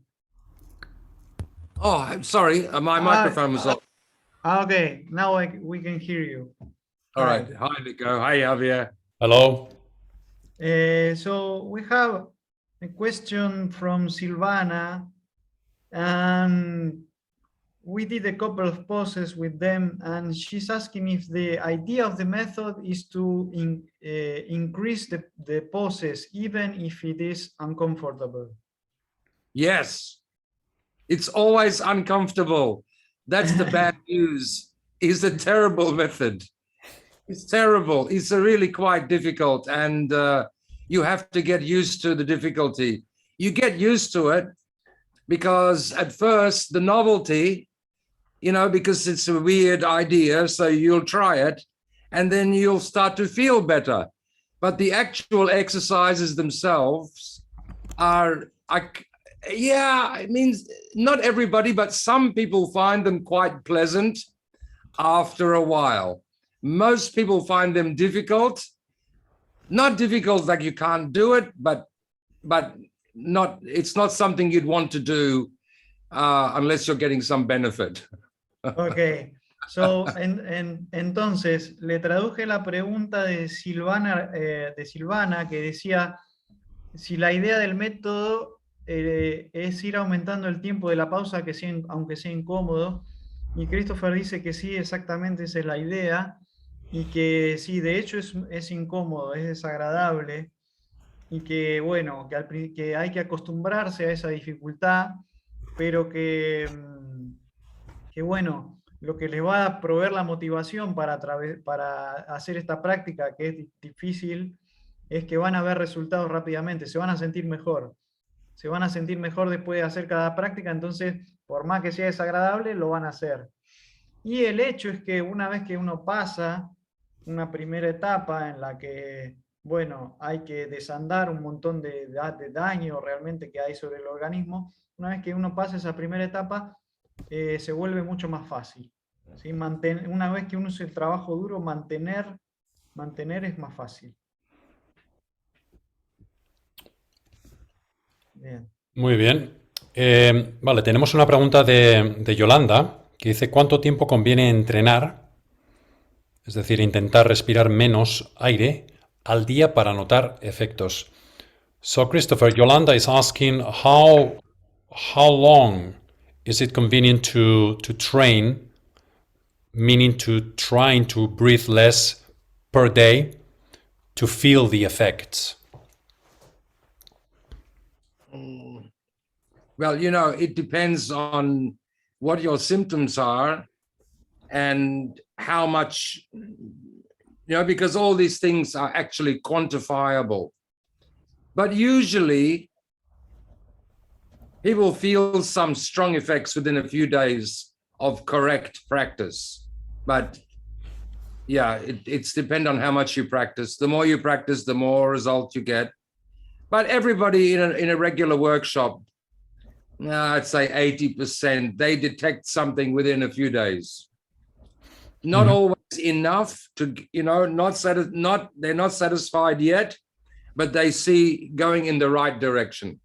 Oh, I'm sorry, my microphone was off. Okay, now we can hear you. All right. Hi, Nico. Hi, Javier. Hello. So we have a question from Silvana, and we did a couple of poses with them, and she's asking if the idea of the method is to increase the poses, even if it is uncomfortable. Yes, it's always uncomfortable. That's the bad news. It's a terrible method. It's terrible. It's really quite difficult, and you have to get used to the difficulty. You get used to it because at first the novelty, because it's a weird idea, so you'll try it, and then you'll start to feel better. But the actual exercises themselves are, it means not everybody, but some people find them quite pleasant after a while. Most people find them difficult. Not difficult like you can't do it, but it's not something you'd want to do unless you're getting some benefit. Ok, so, entonces le traduje la pregunta de Silvana, que decía si la idea del método es ir aumentando el tiempo de la pausa, aunque sea incómodo, Y Christopher dice que sí, exactamente esa es la idea, y que sí, de hecho es incómodo, es desagradable, y que bueno, que hay que acostumbrarse a esa dificultad, pero que bueno, lo que les va a proveer la motivación para hacer esta práctica que es difícil, es que van a ver resultados rápidamente, se van a sentir mejor. Se van a sentir mejor después de hacer cada práctica, entonces, por más que sea desagradable, lo van a hacer. Y el hecho es que una vez que uno pasa una primera etapa en la que, bueno, hay que desandar un montón de daño realmente que hay sobre el organismo, una vez que uno pasa esa primera etapa, se vuelve mucho más fácil. ¿Sí? Una vez que uno hace el trabajo duro, mantener es más fácil. Bien. Muy bien. Vale, tenemos una pregunta de Yolanda que dice, ¿cuánto tiempo conviene entrenar? Es decir, intentar respirar menos aire al día para notar efectos. So, Christopher, Yolanda is asking how long is it convenient to train, meaning to trying to breathe less per day to feel the effects? Well, it depends on what your symptoms are and how much, because all these things are actually quantifiable. But usually people feel some strong effects within a few days of correct practice. But yeah, it's depend on how much you practice. The more you practice, the more result you get. But everybody in a regular workshop, I'd say 80%, they detect something within a few days. Not always enough to, they're not satisfied yet, but they see going in the right direction.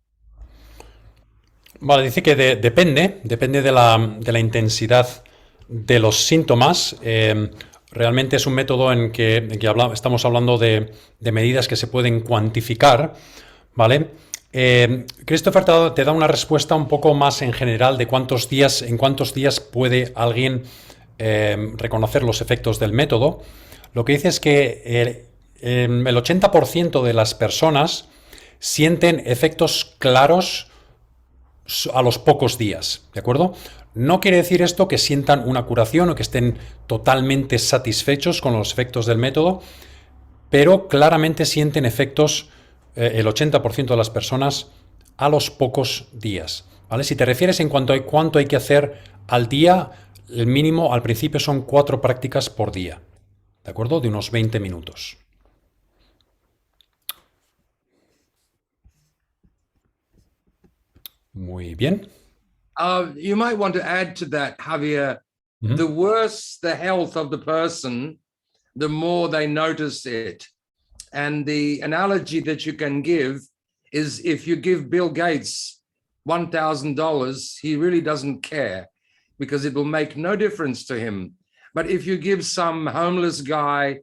Vale, dice que depende de la intensidad de los síntomas. Realmente es un método en que estamos hablando de medidas que se pueden cuantificar, ¿vale? Christopher te da una respuesta un poco más en general de en cuántos días puede alguien reconocer los efectos del método. Lo que dice es que el 80% de las personas sienten efectos claros a los pocos días, ¿de acuerdo? No quiere decir esto que sientan una curación o que estén totalmente satisfechos con los efectos del método, pero claramente sienten efectos el 80% de las personas a los pocos días, ¿vale? Si te refieres en cuanto a cuánto hay que hacer al día, el mínimo al principio son 4 prácticas por día, ¿de acuerdo? De unos 20 minutos. Muy bien. You might want to add to that, Javier, the worse the health of the person, the more they notice it. And the analogy that you can give is if you give Bill Gates $1,000, he really doesn't care because it will make no difference to him. But if you give some homeless guy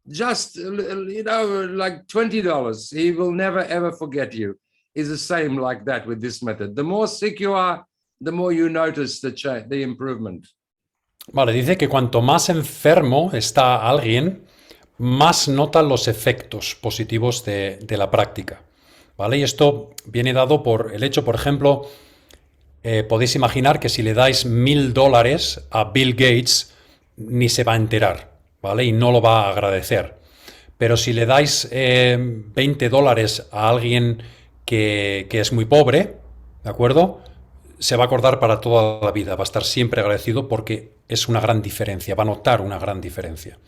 just, like $20, he will never, ever forget you. Is the same like that with this method. The more sick you are, the more you notice the improvement. Vale, dice que cuanto más enfermo está alguien, más nota los efectos positivos de la práctica. ¿Vale? Y esto viene dado por el hecho, por ejemplo, podéis imaginar que si le dais $1,000 a Bill Gates, ni se va a enterar, ¿vale? Y no lo va a agradecer. Pero si le dais $20 a alguien que es muy pobre, ¿de acuerdo? Se va a acordar para toda la vida, va a estar siempre agradecido porque es una gran diferencia, va a notar una gran diferencia.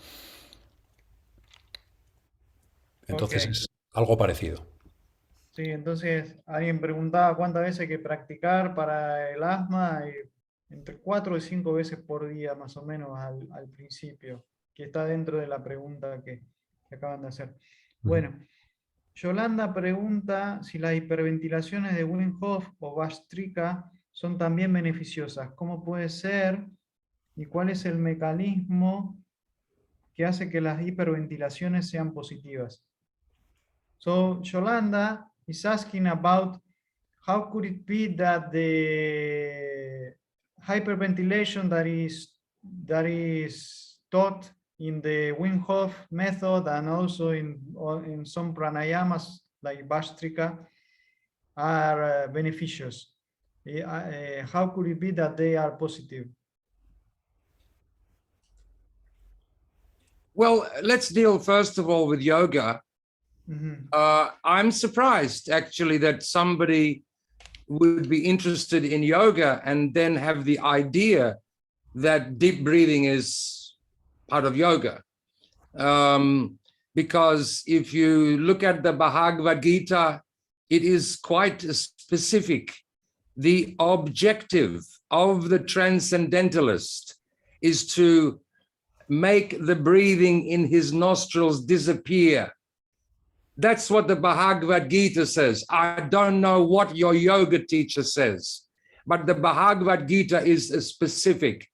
Entonces es algo parecido. Sí, entonces alguien preguntaba cuántas veces hay que practicar para el asma, entre 4 y 5 veces por día más o menos al principio, que está dentro de la pregunta que acaban de hacer. Bueno, Yolanda pregunta si las hiperventilaciones de Wim Hof o Bastrika son también beneficiosas. ¿Cómo puede ser? ¿Y cuál es el mecanismo que hace que las hiperventilaciones sean positivas? So Yolanda is asking about how could it be that hyperventilation that is taught in the Wim Hof method and also in some pranayamas like Bhastrika are beneficious. How could it be that they are positive? Well, let's deal first of all with yoga. I'm surprised actually that somebody would be interested in yoga and then have the idea that deep breathing is part of yoga. Because if you look at the Bhagavad Gita, it is quite specific. The objective of the transcendentalist is to make the breathing in his nostrils disappear. That's what the Bhagavad Gita says. I don't know what your yoga teacher says, but the Bhagavad Gita is specific.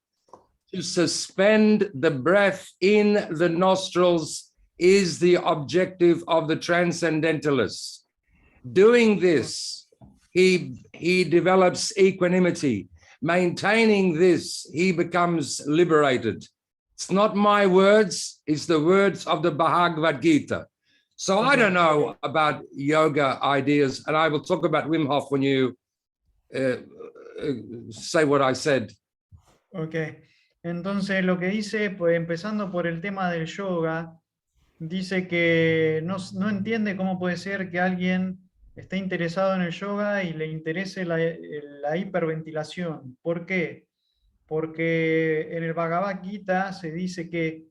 To suspend the breath in the nostrils is the objective of the transcendentalist. Doing this, he develops equanimity. Maintaining this, he becomes liberated. It's not my words, it's the words of the Bhagavad Gita. So I don't know about yoga ideas, and I will talk about Wim Hof when you say what I said. Okay. Entonces lo que dice, pues empezando por el tema del yoga, dice que no entiende cómo puede ser que alguien esté interesado en el yoga y le interese la hiperventilación. ¿Por qué? Porque en el Bhagavad Gita se dice que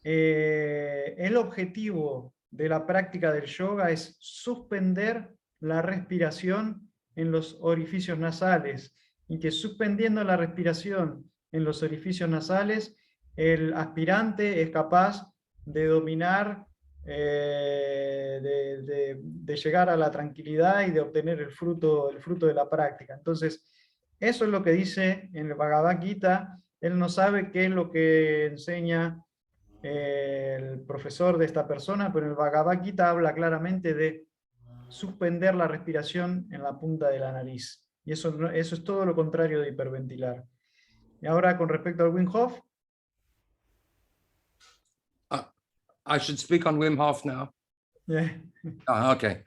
el objetivo de la práctica del yoga es suspender la respiración en los orificios nasales, y que suspendiendo la respiración en los orificios nasales, el aspirante es capaz de dominar, de llegar a la tranquilidad y de obtener el fruto de la práctica. Entonces, eso es lo que dice en el Bhagavad Gita. Él no sabe qué es lo que enseña el profesor de esta persona, pero en el Bhagavad Gita habla claramente de suspender la respiración en la punta de la nariz. Y eso es todo lo contrario de hiperventilar. Y ahora con respecto al Wim Hof. I should speak on Wim Hof now. Yeah. Okay.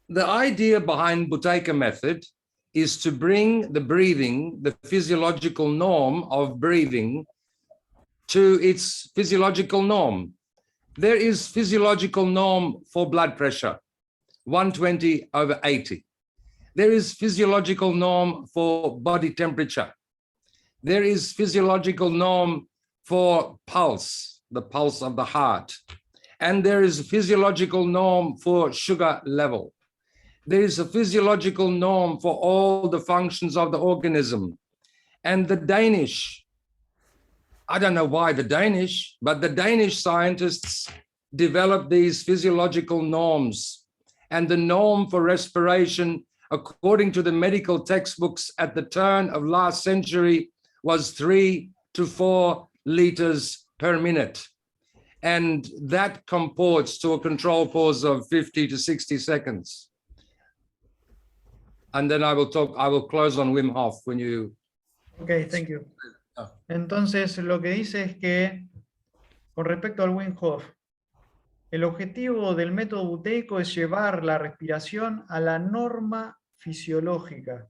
The idea behind Buteyko method is to bring the breathing, the physiological norm of breathing, to its physiological norm. There is physiological norm for blood pressure, 120/80. There is physiological norm for body temperature. There is physiological norm for pulse, the pulse of the heart. And there is a physiological norm for sugar level. There is a physiological norm for all the functions of the organism. And the Danish, I don't know why the Danish, but the Danish scientists developed these physiological norms. And the norm for respiration, according to the medical textbooks at the turn of last century, was 3 to 4 liters per minute. And that comports to a control pause of 50 to 60 seconds. And then I will close on Wim Hof when you... Okay, thank you. Entonces, lo que dice es que, con respecto al Wim Hof, el objetivo del método Buteyko es llevar la respiración a la norma fisiológica.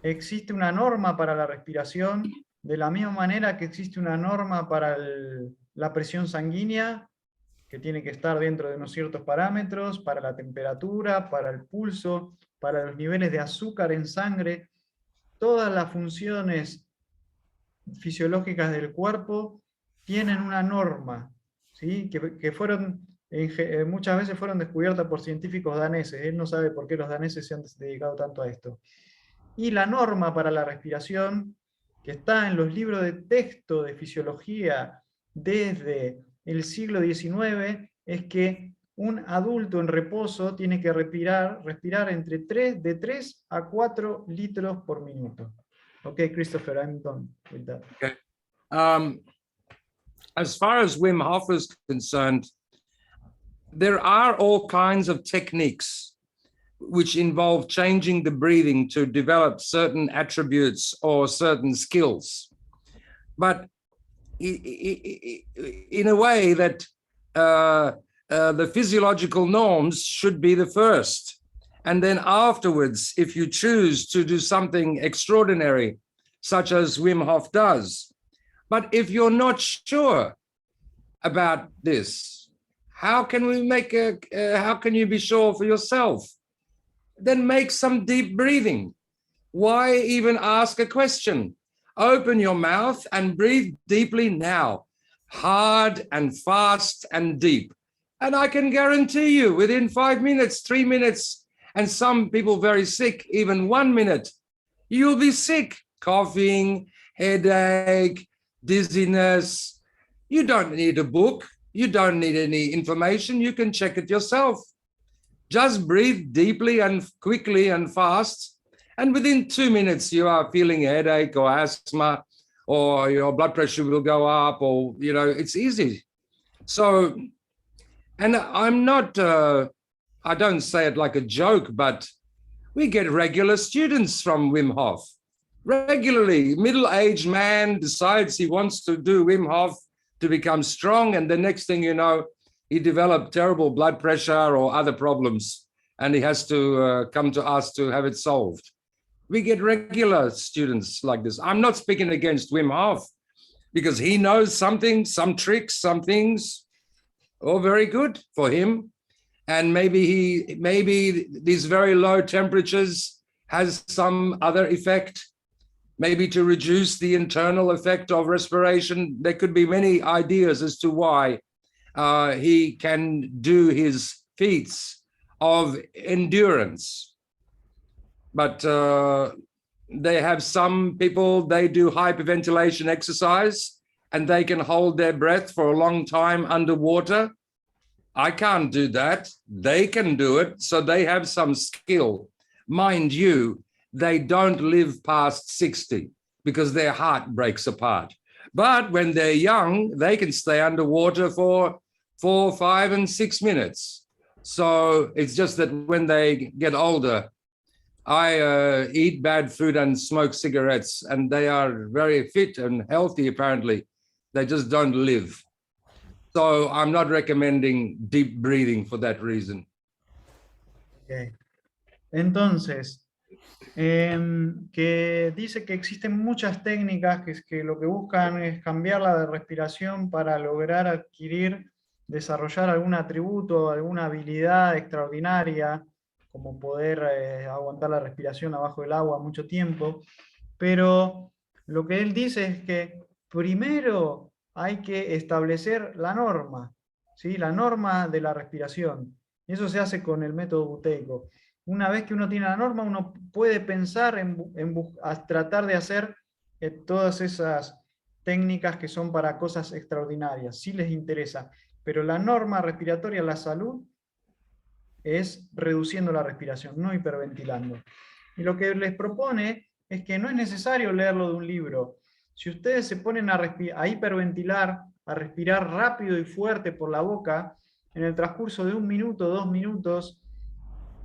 Existe una norma para la respiración, de la misma manera que existe una norma para la presión sanguínea, que tiene que estar dentro de unos ciertos parámetros, para la temperatura, para el pulso, para los niveles de azúcar en sangre. Todas las funciones fisiológicas del cuerpo tienen una norma, ¿sí? que fueron, muchas veces fueron descubiertas por científicos daneses. Él no sabe por qué los daneses se han dedicado tanto a esto. Y la norma para la respiración, que está en los libros de texto de fisiología desde el siglo XIX, es que un adulto en reposo tiene que respirar de 3 a 4 litros por minuto. Okay, Christopher, I'm done with that. Okay. As far as Wim Hof is concerned, there are all kinds of techniques which involve changing the breathing to develop certain attributes or certain skills. But in a way that the physiological norms should be the first. And then afterwards, if you choose to do something extraordinary, such as Wim Hof does, but if you're not sure about this, how can you be sure for yourself? Then make some deep breathing. Why even ask a question? Open your mouth and breathe deeply now, hard and fast and deep. And I can guarantee you within 5 minutes, 3 minutes, and some people very sick, even 1 minute, you'll be sick, coughing, headache, dizziness. You don't need a book. You don't need any information. You can check it yourself. Just breathe deeply and quickly and fast. And within 2 minutes, you are feeling a headache or asthma, or your blood pressure will go up, or, it's easy. So, and I'm not, I don't say it like a joke, but we get regular students from Wim Hof. Regularly, middle-aged man decides he wants to do Wim Hof to become strong, and the next thing you know, he developed terrible blood pressure or other problems, and he has to come to us to have it solved. We get regular students like this. I'm not speaking against Wim Hof, because he knows something, some tricks, some things, all very good for him. And maybe these very low temperatures has some other effect, maybe to reduce the internal effect of respiration. There could be many ideas as to why he can do his feats of endurance. But they have some people, they do hyperventilation exercise and they can hold their breath for a long time underwater. I can't do that. They can do it, so they have some skill. Mind you, they don't live past 60 because their heart breaks apart. But when they're young, they can stay underwater for 4, 5, and 6 minutes. So it's just that when they get older, I eat bad food and smoke cigarettes, and they are very fit and healthy, apparently. They just don't live. So I'm not recommending deep breathing for that reason. Okay. Entonces, que dice que existen muchas técnicas que lo que buscan es cambiar la respiración para lograr adquirir, desarrollar algún atributo, alguna habilidad extraordinaria, como poder aguantar la respiración abajo del agua mucho tiempo. Pero lo que él dice es que primero hay que establecer la norma, ¿sí? La norma de la respiración. Y eso se hace con el método buteico. Una vez que uno tiene la norma, uno puede pensar a tratar de hacer todas esas técnicas que son para cosas extraordinarias, si les interesa. Pero la norma respiratoria, la salud, es reduciendo la respiración, no hiperventilando. Y lo que les propone es que no es necesario leerlo de un libro. Si ustedes se ponen a hiperventilar, a respirar rápido y fuerte por la boca, en el transcurso de 1 minuto, 2 minutos,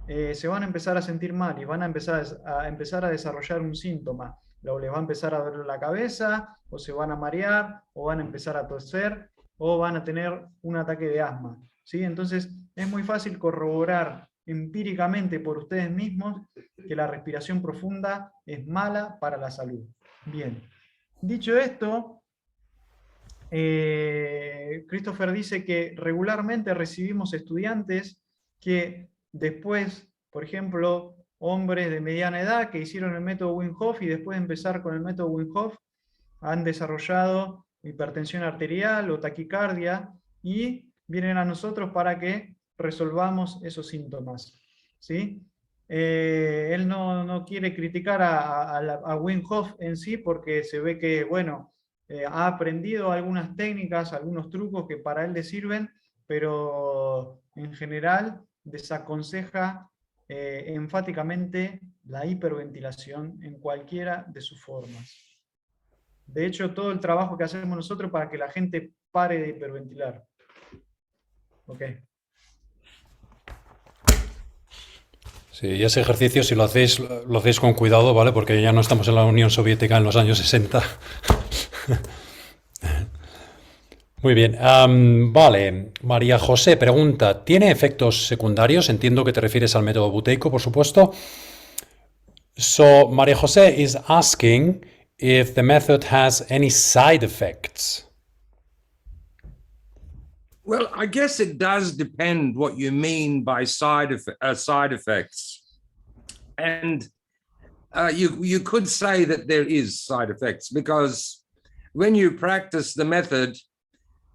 se van a empezar a sentir mal y van a empezar a desarrollar un síntoma. O les va a empezar a doler la cabeza, o se van a marear, o van a empezar a toser, o van a tener un ataque de asma, ¿sí? Entonces es muy fácil corroborar empíricamente por ustedes mismos que la respiración profunda es mala para la salud. Bien, dicho esto, Christopher dice que regularmente recibimos estudiantes que después, por ejemplo, hombres de mediana edad que hicieron el método Wim Hof y después de empezar con el método Wim Hof han desarrollado hipertensión arterial o taquicardia y vienen a nosotros para que resolvamos esos síntomas, ¿sí? Él no quiere criticar a Wim Hof en sí porque se ve que, bueno, ha aprendido algunas técnicas, algunos trucos que para él le sirven, pero en general desaconseja enfáticamente la hiperventilación en cualquiera de sus formas. De hecho, todo el trabajo que hacemos nosotros para que la gente pare de hiperventilar. Ok. Sí, y ese ejercicio, si lo hacéis con cuidado, ¿vale? Porque ya no estamos en la Unión Soviética en los años 60. Muy bien. Vale. María José pregunta, ¿tiene efectos secundarios? Entiendo que te refieres al método buteico, por supuesto. So, María José is asking if the method has any side effects. Well, I guess it does depend what you mean by side effects. And you could say that there is side effects, because when you practice the method,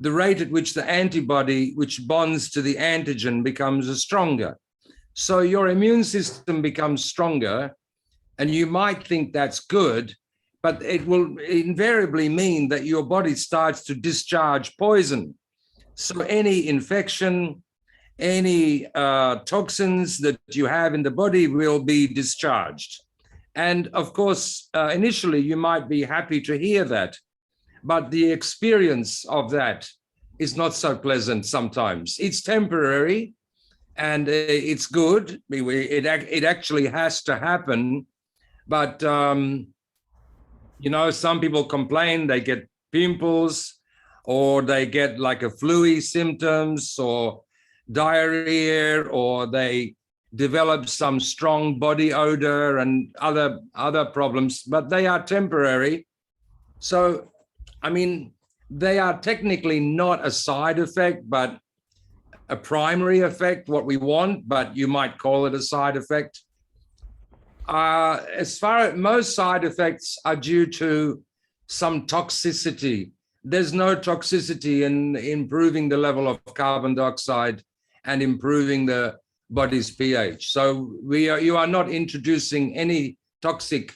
the rate at which the antibody which bonds to the antigen becomes stronger. So your immune system becomes stronger, and you might think that's good, but it will invariably mean that your body starts to discharge poison. So any infection, any toxins that you have in the body will be discharged. And of course, initially you might be happy to hear that, but the experience of that is not so pleasant sometimes. It's temporary and it's good. It actually has to happen. But, you know, some people complain, they get pimples, or they get like a flu-y symptoms, or diarrhea, or they develop some strong body odor and other problems, but they are temporary. So, I mean, they are technically not a side effect, but a primary effect, what we want, but you might call it a side effect. As far as most side effects are due to some toxicity. There's no toxicity in improving the level of carbon dioxide and improving the body's pH. So you are not introducing any toxic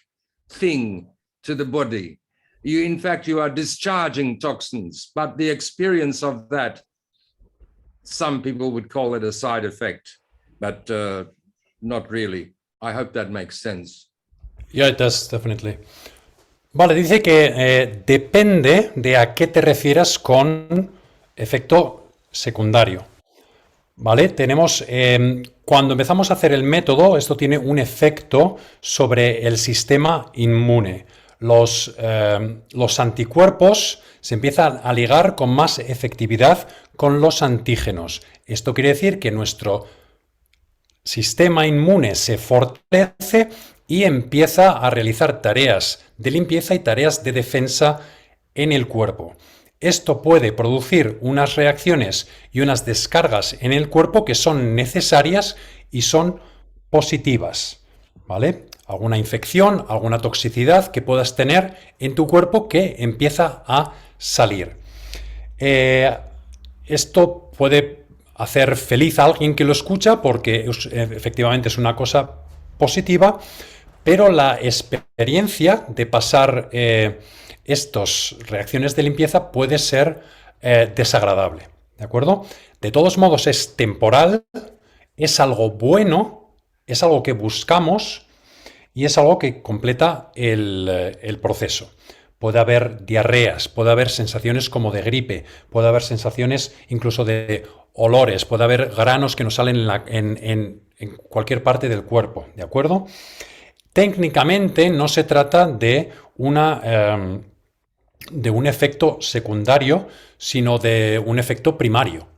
thing to the body. In fact, you are discharging toxins, but the experience of that, some people would call it a side effect, but not really. I hope that makes sense. Yeah, it does, definitely. Vale, dice que depende de a qué te refieras con efecto secundario. ¿Vale? Tenemos, cuando empezamos a hacer el método, esto tiene un efecto sobre el sistema inmune. Los anticuerpos se empiezan a ligar con más efectividad con los antígenos. Esto quiere decir que nuestro sistema inmune se fortalece y empieza a realizar tareas de limpieza y tareas de defensa en el cuerpo. Esto puede producir unas reacciones y unas descargas en el cuerpo que son necesarias y son positivas, ¿vale? Alguna infección, alguna toxicidad que puedas tener en tu cuerpo que empieza a salir. Esto puede hacer feliz a alguien que lo escucha porque efectivamente es una cosa positiva, pero la experiencia de pasar estas reacciones de limpieza puede ser desagradable, ¿de acuerdo? De todos modos es temporal, es algo bueno, es algo que buscamos y es algo que completa el proceso. Puede haber diarreas, puede haber sensaciones como de gripe, puede haber sensaciones incluso de olores, puede haber granos que nos salen en cualquier parte del cuerpo, ¿de acuerdo? Técnicamente no se trata de un efecto secundario, sino de un efecto primario,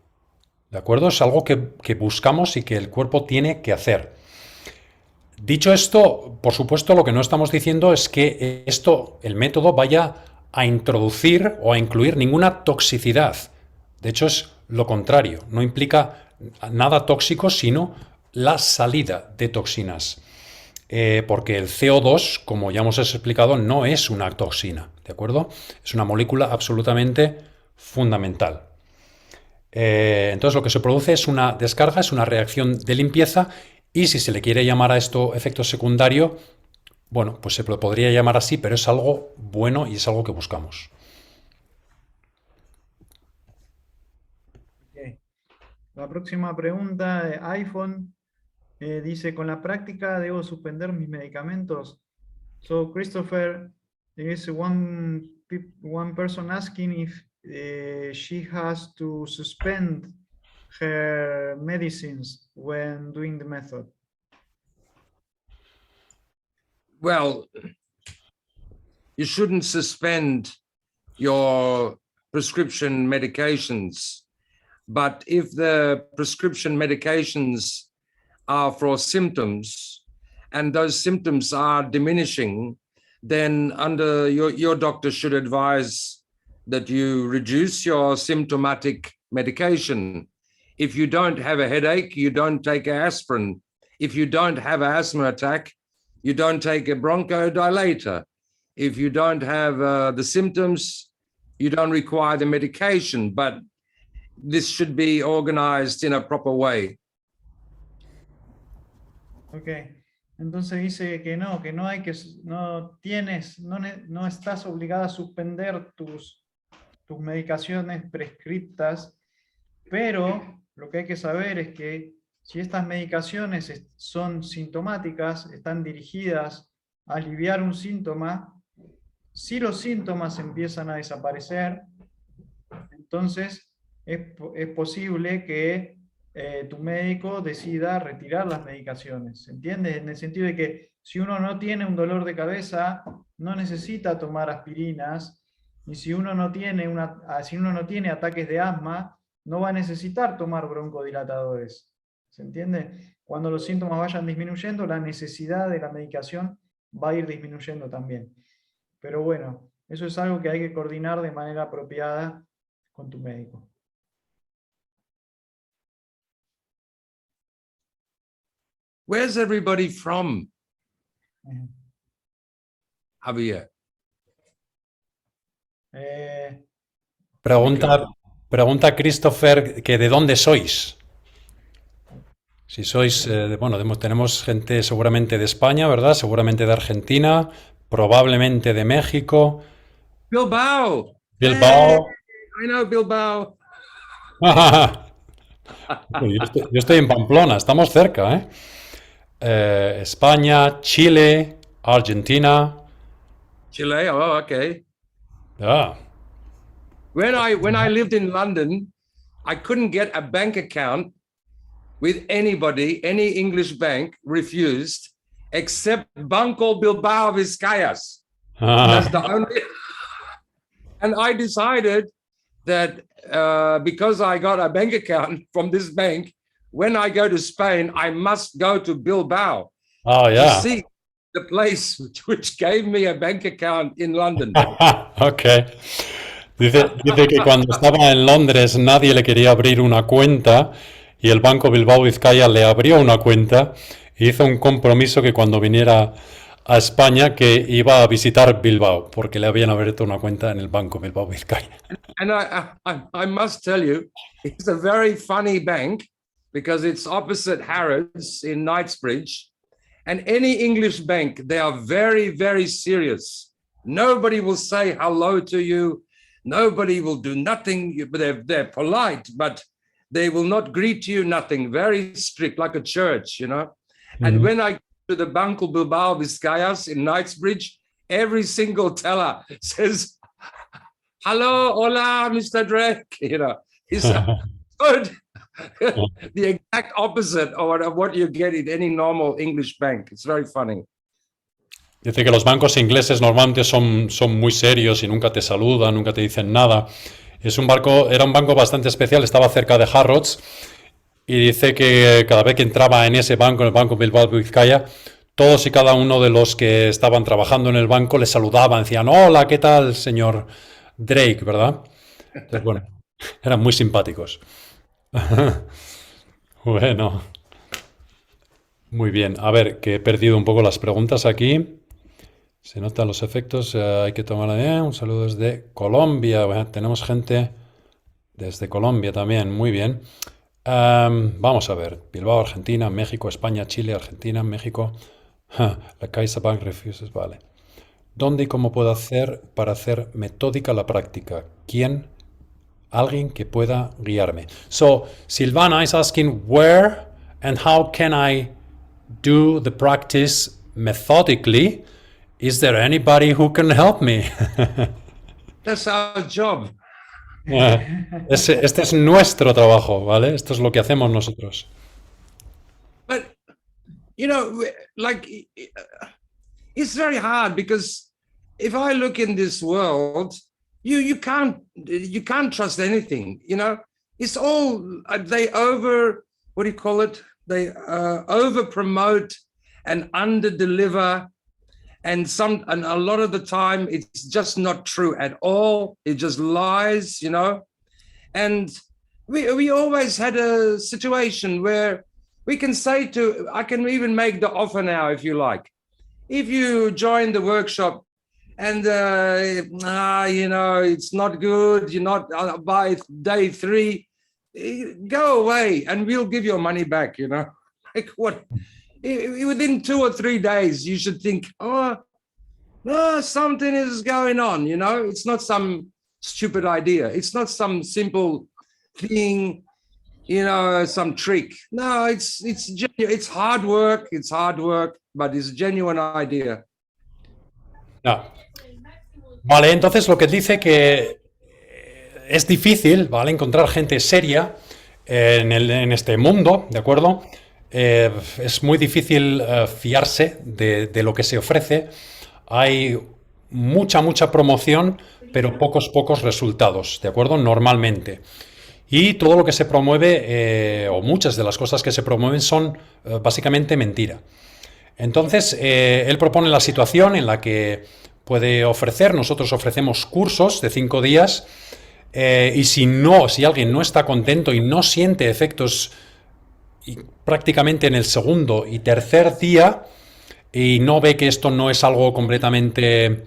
¿de acuerdo? Es algo que buscamos y que el cuerpo tiene que hacer. Dicho esto, por supuesto, lo que no estamos diciendo es que el método vaya a introducir o a incluir ninguna toxicidad. De hecho, es lo contrario. No implica nada tóxico, sino la salida de toxinas. Porque el CO2, como ya hemos explicado, no es una toxina, ¿de acuerdo? Es una molécula absolutamente fundamental. Entonces, lo que se produce es una descarga, es una reacción de limpieza. Y si se le quiere llamar a esto efecto secundario, bueno, pues se lo podría llamar así, pero es algo bueno y es algo que buscamos. Okay. La próxima pregunta de iPhone dice, ¿con la práctica debo suspender mis medicamentos? So, Christopher, there is one person asking if she has to suspend her medicines when doing the method. well, you shouldn't suspend your prescription medications. But if the prescription medications are for symptoms and those symptoms are diminishing, then under your doctor should advise that you reduce your symptomatic medication. If you don't have a headache, you don't take aspirin. If you don't have an asthma attack, you don't take a bronchodilator. If you don't have the symptoms, you don't require the medication, but this should be organized in a proper way. Ok. Entonces dice que no hay que, no estás obligada a suspender tus medicaciones prescriptas, pero lo que hay que saber es que si estas medicaciones son sintomáticas, están dirigidas a aliviar un síntoma, si los síntomas empiezan a desaparecer, entonces es posible que tu médico decida retirar las medicaciones, ¿entiendes? En el sentido de que si uno no tiene un dolor de cabeza, no necesita tomar aspirinas, y si uno no tiene ataques de asma, no va a necesitar tomar broncodilatadores, ¿se entiende? Cuando los síntomas vayan disminuyendo, la necesidad de la medicación va a ir disminuyendo también. Pero bueno, eso es algo que hay que coordinar de manera apropiada con tu médico. Where's everybody from, Javier? Pregunta Christopher que de dónde sois. Si sois, bueno, tenemos gente seguramente de España, ¿verdad? Seguramente de Argentina, probablemente de México. Bilbao. Bilbao. Hey, I know Bilbao. Yo estoy en Pamplona, estamos cerca, ¿eh? España, Chile, Argentina. Chile, oh, okay. Yeah. When I lived in London, I couldn't get a bank account with anybody, any English bank refused, except Banco Bilbao Vizcayas. That's the only. And I decided that because I got a bank account from this bank, when I go to Spain, I must go to Bilbao to see the place which gave me a bank account in London. Ok. Dice que cuando estaba en Londres nadie le quería abrir una cuenta y el Banco Bilbao Vizcaya le abrió una cuenta y hizo un compromiso que cuando viniera a España que iba a visitar Bilbao porque le habían abierto una cuenta en el Banco Bilbao Vizcaya. And I must tell you, it's a very funny bank because it's opposite Harrods in Knightsbridge. And any English bank, they are very, very serious. Nobody will say hello to you. Nobody will do nothing. They're polite, but they will not greet you, nothing. Very strict, like a church, you know. Mm-hmm. And when I go to the Banco Bilbao Vizcayas in Knightsbridge, every single teller says, hello, hola, Mr. Drake. You know, it's good. The exact opposite of what you get in any normal English bank. It's very funny. Dice que los bancos ingleses normalmente son muy serios y nunca te saludan, nunca te dicen nada. Era un banco bastante especial, estaba cerca de Harrods y dice que cada vez que entraba en ese banco, en el Banco Bilbao Vizcaya, todos y cada uno de los que estaban trabajando en el banco le saludaban, decían, hola, ¿qué tal, señor Drake? ¿Verdad? Entonces, bueno, eran muy simpáticos. Bueno, muy bien. A ver, que he perdido un poco las preguntas aquí. Se notan los efectos, hay que tomar un saludo desde Colombia. Bueno, tenemos gente desde Colombia también, muy bien. Vamos a ver, Bilbao, Argentina, México, España, Chile, Argentina, México. La CaixaBank refuses, vale. ¿Dónde y cómo puedo hacer para hacer metódica la práctica? ¿Quién? Alguien que pueda guiarme. So, Silvana is asking where and how can I do the practice methodically? Is there anybody who can help me? That's our job. Este es nuestro trabajo, ¿vale? Esto es lo que hacemos nosotros. But, you know, like, it's very hard because if I look in this world, you can't trust anything. You know, it's all they over, what do you call it? They over promote and under deliver, and a lot of the time it's just not true at all. It just lies, you know. And we always had a situation where we can say I can even make the offer now, if you like. If you join the workshop and you know, it's not good, you're not by day 3, go away and we'll give your money back, you know. Like what? Within 2 or 3 days, you should think, oh, something is going on, you know. It's not some stupid idea. It's not some simple thing, you know, some trick. No, it's hard work. It's hard work, but it's a genuine idea. No. Vale, entonces lo que dice que es difícil, ¿vale?, encontrar gente seria en este mundo, ¿de acuerdo? Es muy difícil fiarse de lo que se ofrece. Hay mucha promoción, pero pocos resultados, ¿de acuerdo? Normalmente. Y todo lo que se promueve, o muchas de las cosas que se promueven, son básicamente mentira. Entonces, él propone la situación en la que puede ofrecer, nosotros ofrecemos cursos de 5 días, y si alguien no está contento y no siente efectos prácticamente en el segundo y tercer día, y no ve que esto no es algo completamente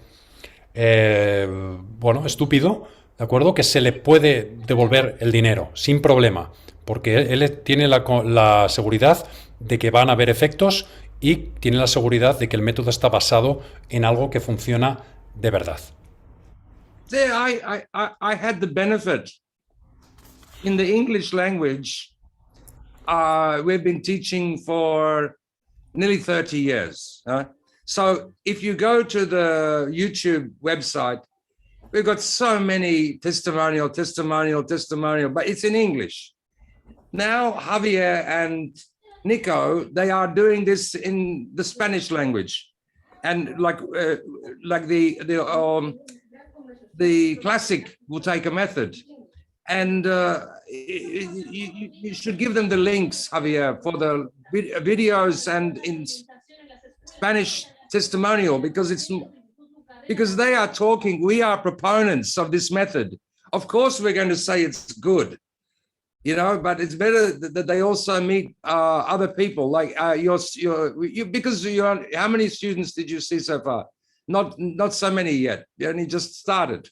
estúpido, ¿de acuerdo?, que se le puede devolver el dinero sin problema, porque él tiene la seguridad de que van a haber efectos y tiene la seguridad de que el método está basado en algo que funciona de verdad. There, I had the benefit in the English language. We've been teaching for nearly 30 years. So if you go to the YouTube website, we've got so many testimonial, but it's in English. Now Javier and Nico, they are doing this in the Spanish language, and like the classic will take a method, and you should give them the links, Javier, for the videos and in Spanish testimonial, because they are talking, we are proponents of this method. Of course, we're going to say it's good, you know, but it's better that they also meet other people, like because how many students did you see so far? Not so many yet. You only just started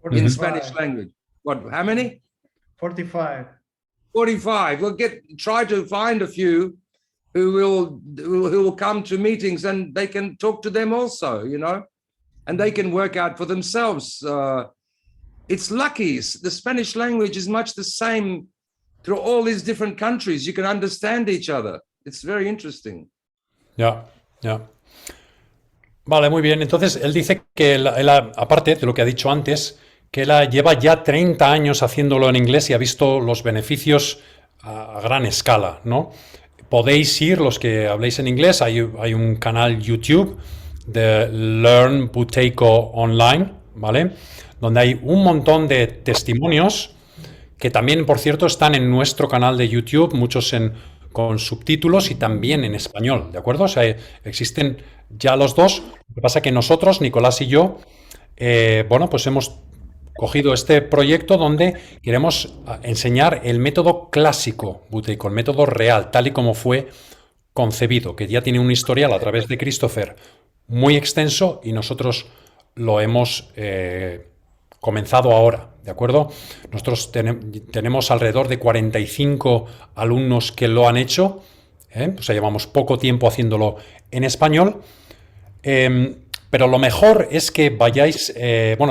45. In Spanish language. What? How many? 45. 45. We'll try to find a few who will come to meetings, and they can talk to them also, you know, and they can work out for themselves. It's lucky. The Spanish language is much the same through all these different countries. You can understand each other. It's very interesting. Ya. Vale, muy bien. Entonces, él dice que él, aparte de lo que ha dicho antes, que él lleva ya 30 años haciéndolo en inglés y ha visto los beneficios a gran escala, ¿no? Podéis ir, los que habléis en inglés, hay un canal YouTube de Learn Buteyko Online, ¿vale?, donde hay un montón de testimonios que también, por cierto, están en nuestro canal de YouTube, muchos con subtítulos y también en español, ¿de acuerdo? O sea, existen ya los dos. Lo que pasa es que nosotros, Nicolás y yo, pues hemos cogido este proyecto donde queremos enseñar el método clásico Buteyko, el método real, tal y como fue concebido, que ya tiene un historial a través de Christopher muy extenso y nosotros lo hemos comenzado ahora, ¿de acuerdo? Nosotros tenemos alrededor de 45 alumnos que lo han hecho, o sea, llevamos poco tiempo haciéndolo en español, pero lo mejor es que vayáis,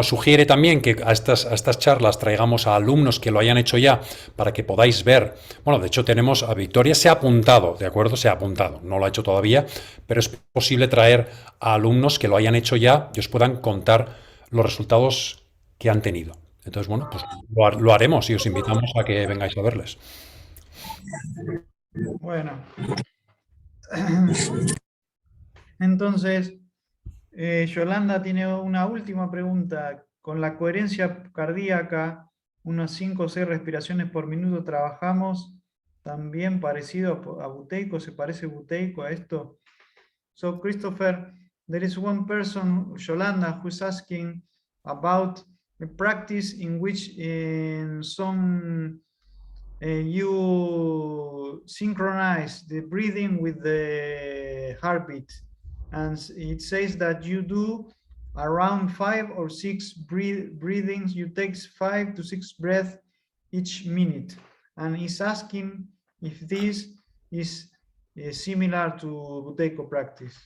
sugiere también que a estas charlas traigamos a alumnos que lo hayan hecho ya para que podáis ver. Bueno, de hecho tenemos a Victoria, se ha apuntado, ¿de acuerdo? Se ha apuntado, no lo ha hecho todavía, pero es posible traer a alumnos que lo hayan hecho ya y os puedan contar los resultados que han tenido. Entonces, bueno, pues lo haremos y os invitamos a que vengáis a verles. Bueno. Entonces, Yolanda tiene una última pregunta. Con la coherencia cardíaca, unas 5 o 6 respiraciones por minuto trabajamos. También parecido a buteico, ¿se parece buteico a esto? So, Christopher, there is one person, Yolanda, who's asking about a practice in which in some you synchronize the breathing with the heartbeat. And it says that you do around 5 or 6 breathings. You take 5 to 6 breaths each minute. And he's asking if this is similar to buteyko practice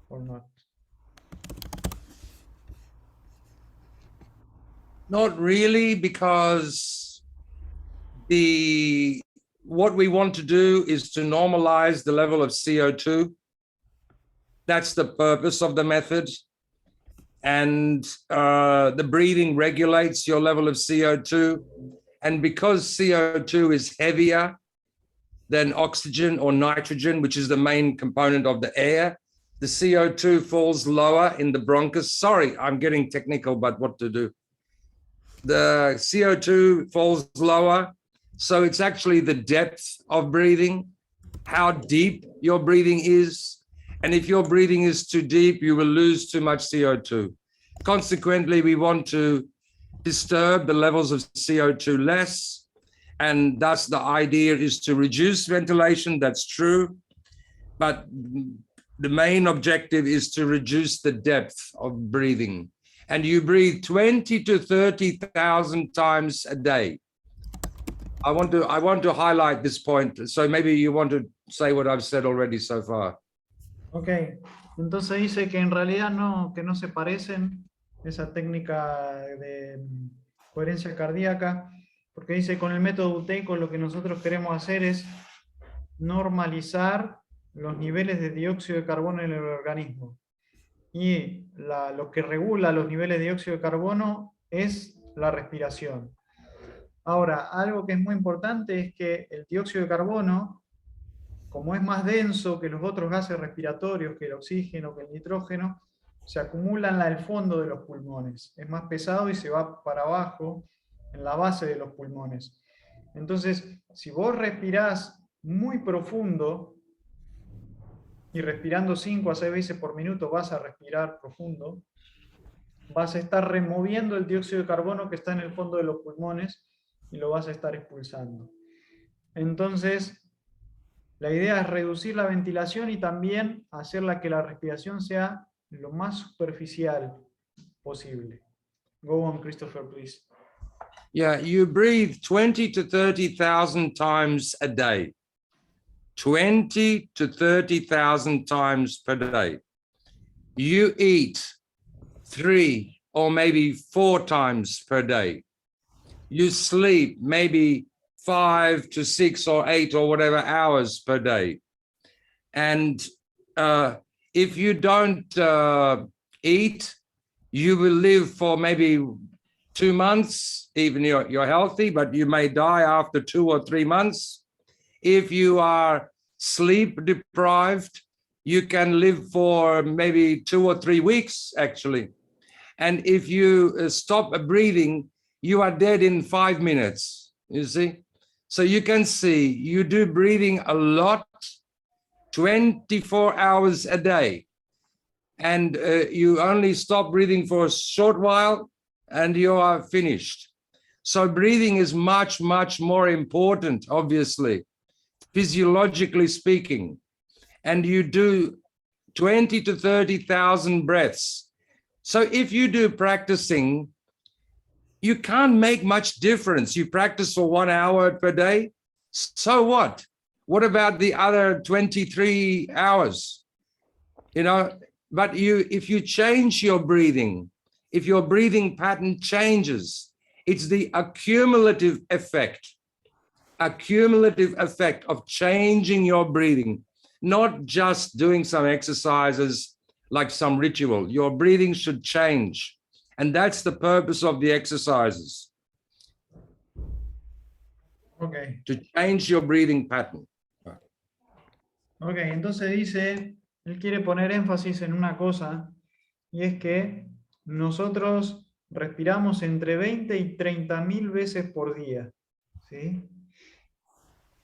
or not. Not really, because what we want to do is to normalize the level of CO2. That's the purpose of the method. And the breathing regulates your level of CO2. And because CO2 is heavier than oxygen or nitrogen, which is the main component of the air, the CO2 falls lower in the bronchus. Sorry, I'm getting technical, but what to do? The CO2 falls lower. So it's actually the depth of breathing, how deep your breathing is. And if your breathing is too deep, you will lose too much CO2. Consequently, we want to disturb the levels of CO2 less. And thus the idea is to reduce ventilation. That's true. But the main objective is to reduce the depth of breathing. And you breathe 20 to 30,000 times a day. I want to highlight this point. So maybe you want to say what I've said already so far. Ok, entonces dice que en realidad que no se parecen esa técnica de coherencia cardíaca, porque dice con el método buteyko lo que nosotros queremos hacer es normalizar los niveles de dióxido de carbono en el organismo. Y lo que regula los niveles de dióxido de carbono es la respiración. Ahora, algo que es muy importante es que el dióxido de carbono, como es más denso que los otros gases respiratorios, que el oxígeno, que el nitrógeno, se acumula en el fondo de los pulmones. Es más pesado y se va para abajo, en la base de los pulmones. Entonces, si vos respirás muy profundo, y respirando 5 a 6 veces por minuto vas a respirar profundo, vas a estar removiendo el dióxido de carbono que está en el fondo de los pulmones y lo vas a estar expulsando. Entonces, la idea es reducir la ventilación y también hacerla que la respiración sea lo más superficial posible. Go on, Christopher, please. Yeah, you breathe 20 to 30,000 times a day. 20 to 30,000 times per day. You eat 3 or maybe 4 times per day. You sleep maybe 5 to 6 or 8 or whatever hours per day. And if you don't eat, you will live for maybe 2 months, even you're healthy, but you may die after 2 or 3 months. If you are sleep deprived, you can live for maybe 2 or 3 weeks, actually. And if you stop breathing, you are dead in 5 minutes, you see? So you can see you do breathing a lot, 24 hours a day. And you only stop breathing for a short while and you are finished. So breathing is much, much more important, obviously, physiologically speaking. And you do 20 to 30,000 breaths. So if you do practicing, you can't make much difference. You practice for 1 hour per day. So what? What about the other 23 hours? You know, but if you change your breathing, if your breathing pattern changes, it's the accumulative effect of changing your breathing, not just doing some exercises like some ritual. Your breathing should change. And that's the purpose of the exercises. Okay. To change your breathing pattern. Ok, entonces dice, él quiere poner énfasis en una cosa, y es que nosotros respiramos entre 20 y 30.000 veces por día, ¿sí?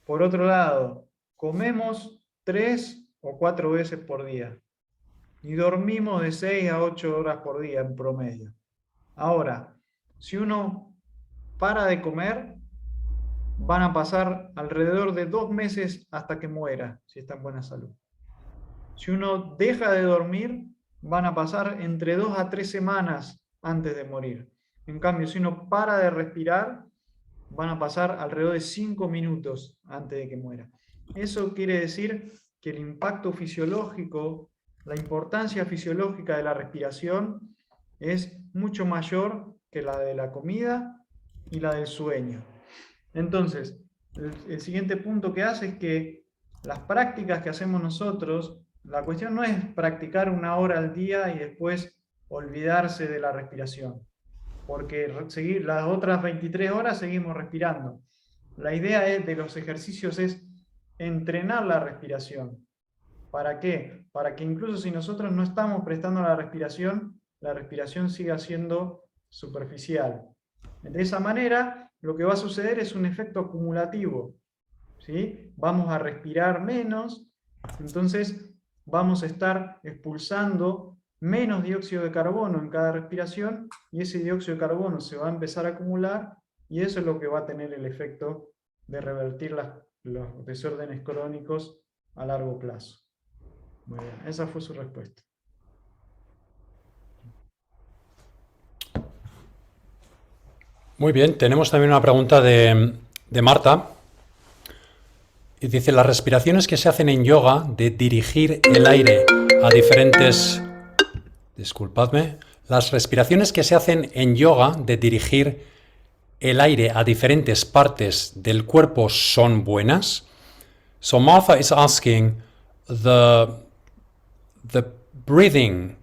Por otro lado, comemos 3 o 4 veces por día y dormimos de 6 a 8 horas por día en promedio. Ahora, si uno para de comer, van a pasar alrededor de 2 meses hasta que muera, si está en buena salud. Si uno deja de dormir, van a pasar entre 2 a 3 semanas antes de morir. En cambio, si uno para de respirar, van a pasar alrededor de 5 minutos antes de que muera. Eso quiere decir que el impacto fisiológico, la importancia fisiológica de la respiración es mucho mayor que la de la comida y la del sueño. Entonces, el siguiente punto que hace es que las prácticas que hacemos nosotros, la cuestión no es practicar 1 hora al día y después olvidarse de la respiración, porque seguir las otras 23 horas seguimos respirando. La idea de los ejercicios es entrenar la respiración. ¿Para qué? Para que incluso si nosotros no estamos prestando la respiración siga siendo superficial. De esa manera, lo que va a suceder es un efecto acumulativo, ¿sí? Vamos a respirar menos, entonces vamos a estar expulsando menos dióxido de carbono en cada respiración, y ese dióxido de carbono se va a empezar a acumular, y eso es lo que va a tener el efecto de revertir los desórdenes crónicos a largo plazo. Muy bien, esa fue su respuesta. Muy bien, tenemos también una pregunta de Marta. Y dice, las respiraciones que se hacen en yoga de dirigir el aire a diferentes... Disculpadme. Las respiraciones que se hacen en yoga de dirigir el aire a diferentes partes del cuerpo son buenas. So Martha is asking, the breathing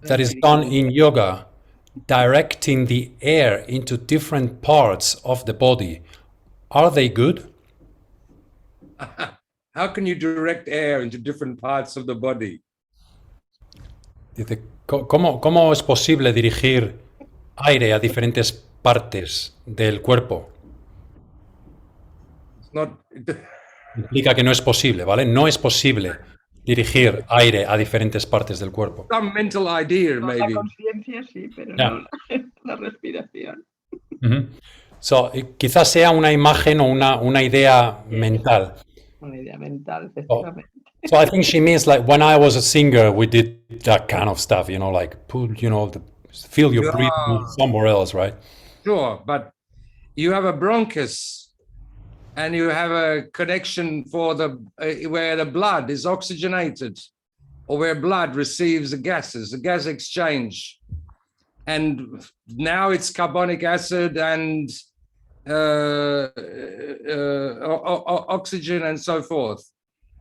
that is done in yoga, directing the air into different parts of the body, are they good? How can you direct air into different parts of the body? Dice, ¿cómo es posible dirigir aire a diferentes partes del cuerpo? It's not. Implica que no es posible, ¿vale? No es posible dirigir aire a diferentes partes del cuerpo. Some mental idea, La maybe. conciencia sí, pero Ya. no la respiración. Ujú. So, quizás sea una imagen o una idea mental. Una idea mental, efectivamente. So I think she means like when I was a singer, we did that kind of stuff, you know, like put, feel your breathing somewhere else, right? Sure, but you have a bronchus, and you have a connection for the where the blood is oxygenated, or where blood receives the gases, the gas exchange, and now it's carbonic acid and oxygen and so forth.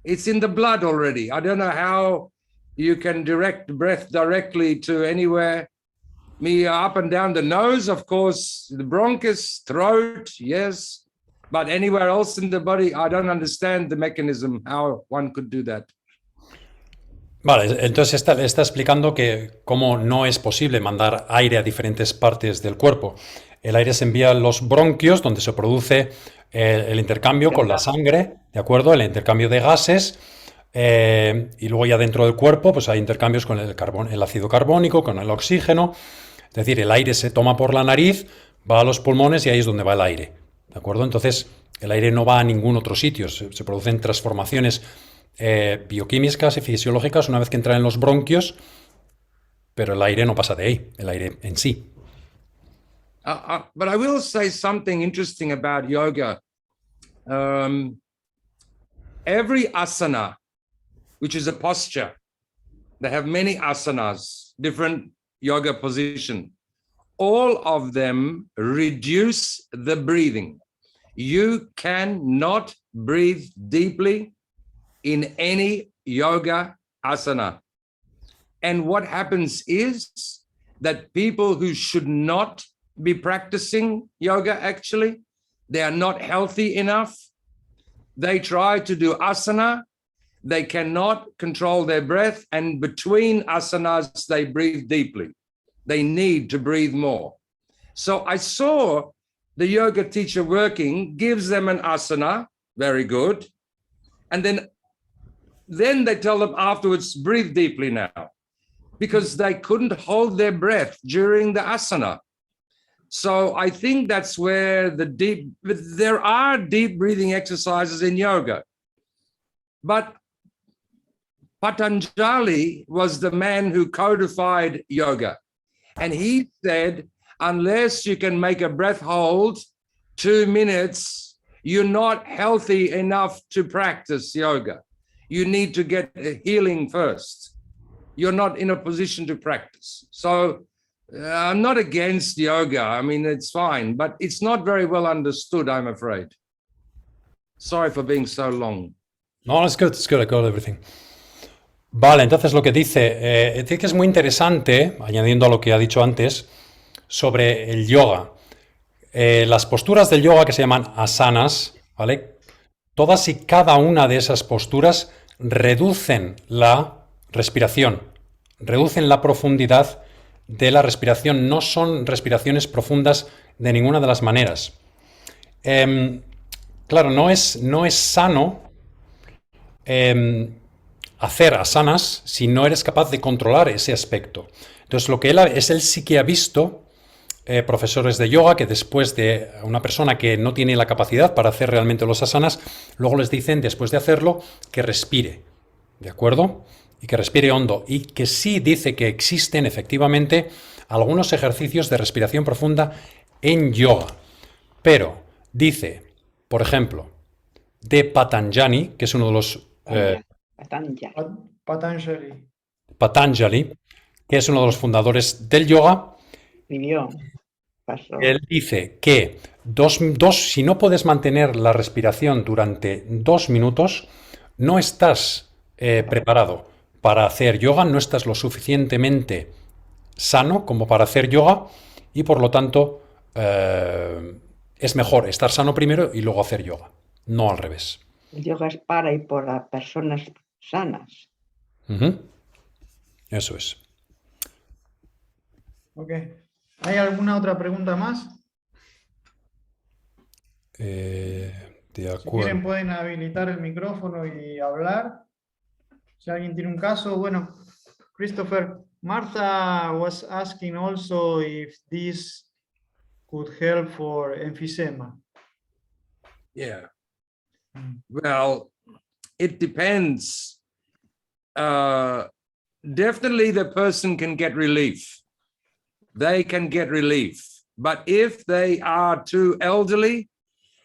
It's in the blood already. I don't know how you can direct breath directly to anywhere. Me up and down the nose, of course, the bronchus, throat, yes. But anywhere else in the body, I don't understand the mechanism, how one could do that. Vale, entonces está explicando que cómo no es posible mandar aire a diferentes partes del cuerpo. El aire se envía a los bronquios, donde se produce el intercambio con la sangre, ¿de acuerdo? El intercambio de gases, y luego ya dentro del cuerpo pues hay intercambios con el ácido carbónico, con el oxígeno. Es decir, el aire se toma por la nariz, va a los pulmones y ahí es donde va el aire, ¿de acuerdo? Entonces, el aire no va a ningún otro sitio, se producen transformaciones bioquímicas y fisiológicas una vez que entra en los bronquios, pero el aire no pasa de ahí, el aire en sí. But I will say something interesting about yoga. Every asana, which is a posture, they have many asanas, different yoga position. All of them reduce the breathing. You cannot breathe deeply in any yoga asana. And what happens is that people who should not be practicing yoga, actually, they are not healthy enough. They try to do asana they cannot control their breath, and between asanas, they breathe deeply. They need to breathe more. So I saw the yoga teacher working, gives them an asana, very good. And then they tell them afterwards, breathe deeply now, because they couldn't hold their breath during the asana. So I think that's where there are deep breathing exercises in yoga. But Patanjali was the man who codified yoga. And he said, unless you can make a breath hold 2 minutes, you're not healthy enough to practice yoga. You need to get healing first. You're not in a position to practice. So I'm not against yoga. I mean, it's fine, but it's not very well understood, I'm afraid. Sorry for being so long. No, it's good, I got everything. Vale, entonces lo que dice que es muy interesante, añadiendo a lo que ha dicho antes, sobre el yoga. Las posturas del yoga que se llaman asanas, ¿vale? Todas y cada una de esas posturas reducen la respiración, reducen la profundidad de la respiración. No son respiraciones profundas de ninguna de las maneras. Claro, no es sano hacer asanas si no eres capaz de controlar ese aspecto. Entonces, lo que él sí que ha visto profesores de yoga que después de una persona que no tiene la capacidad para hacer realmente los asanas, luego les dicen, después de hacerlo, que respire, ¿de acuerdo? Y que respire hondo. Y que sí dice que existen efectivamente algunos ejercicios de respiración profunda en yoga. Pero dice, por ejemplo, de Patanjali, que es uno de los... Patanjali, que es uno de los fundadores del yoga. Él dice que si no puedes mantener la respiración durante 2 minutos, no estás preparado para hacer yoga, no estás lo suficientemente sano como para hacer yoga y por lo tanto es mejor estar sano primero y luego hacer yoga, no al revés. El yoga es para y por las personas sanas. Eso es. Ok. ¿Hay alguna otra pregunta más? De acuerdo. Si quieren pueden habilitar el micrófono y hablar. Si alguien tiene un caso, bueno, Christopher, Martha was asking also if this could help for emphysema. Yeah. Well, it depends. Definitely the person can get relief. They can get relief. But if they are too elderly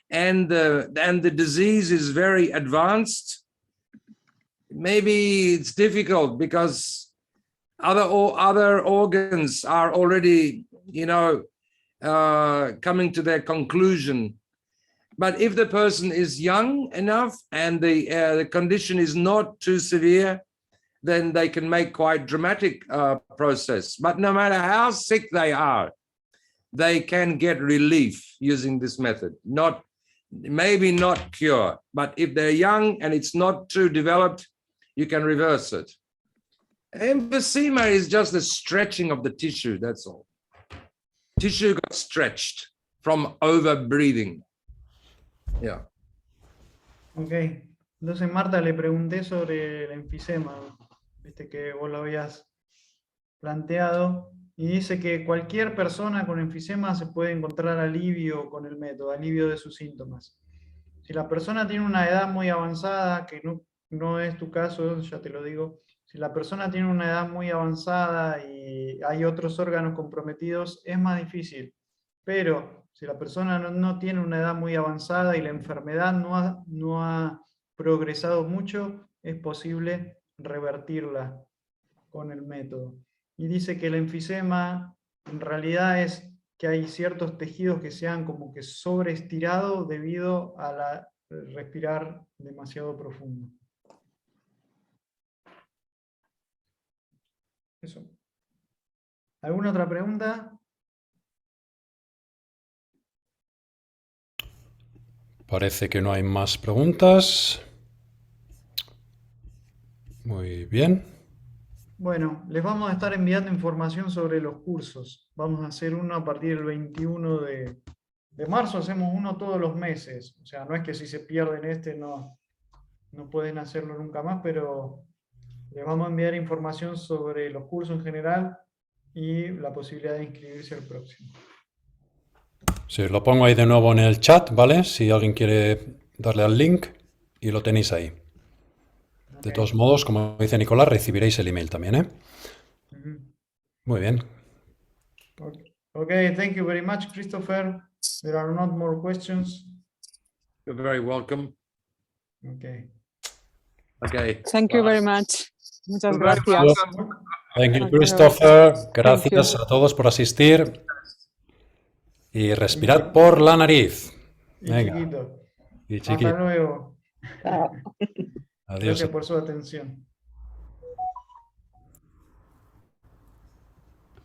and the disease is very advanced, maybe it's difficult because other organs are already, coming to their conclusion. But if the person is young enough and the condition is not too severe, then they can make quite dramatic process. But no matter how sick they are, they can get relief using this method. Maybe not cure, but if they're young and it's not too developed, you can reverse it. Emphysema is just a stretching of the tissue, that's all. Tissue got stretched from over breathing. Yeah. Ok. Entonces, Marta, le pregunté sobre el enfisema, viste que vos lo habías planteado, y dice que cualquier persona con enfisema se puede encontrar alivio con el método, alivio de sus síntomas. Si la persona tiene una edad muy avanzada, que no es tu caso, ya te lo digo, si la persona tiene una edad muy avanzada y hay otros órganos comprometidos, es más difícil. Pero si la persona no tiene una edad muy avanzada y la enfermedad no ha progresado mucho, es posible revertirla con el método. Y dice que el enfisema en realidad es que hay ciertos tejidos que se han como que sobreestirado debido a respirar demasiado profundo. Eso. ¿Alguna otra pregunta? Parece que no hay más preguntas. Muy bien. Bueno, les vamos a estar enviando información sobre los cursos. Vamos a hacer uno a partir del 21 de marzo, hacemos uno todos los meses. O sea, no es que si se pierden no pueden hacerlo nunca más, pero les vamos a enviar información sobre los cursos en general y la posibilidad de inscribirse al próximo. Sí, lo pongo ahí de nuevo en el chat, ¿vale? Si alguien quiere darle al link y lo tenéis ahí. De Ok. todos modos, como dice Nicolás, recibiréis el email también, ¿eh? Ujú. Muy bien. Okay, thank you very much, Christopher. There are not more questions. You're very welcome. Okay. Okay. Thank you very Bye. much. Muchas You're very gracias. welcome. Thank you, Hasta luego. Christopher. Thank Gracias you. a todos por asistir. Y respirad por la nariz. Y Venga. chiquito. Y Hasta chiquito. luego. Chao. Adiós. Gracias por su atención.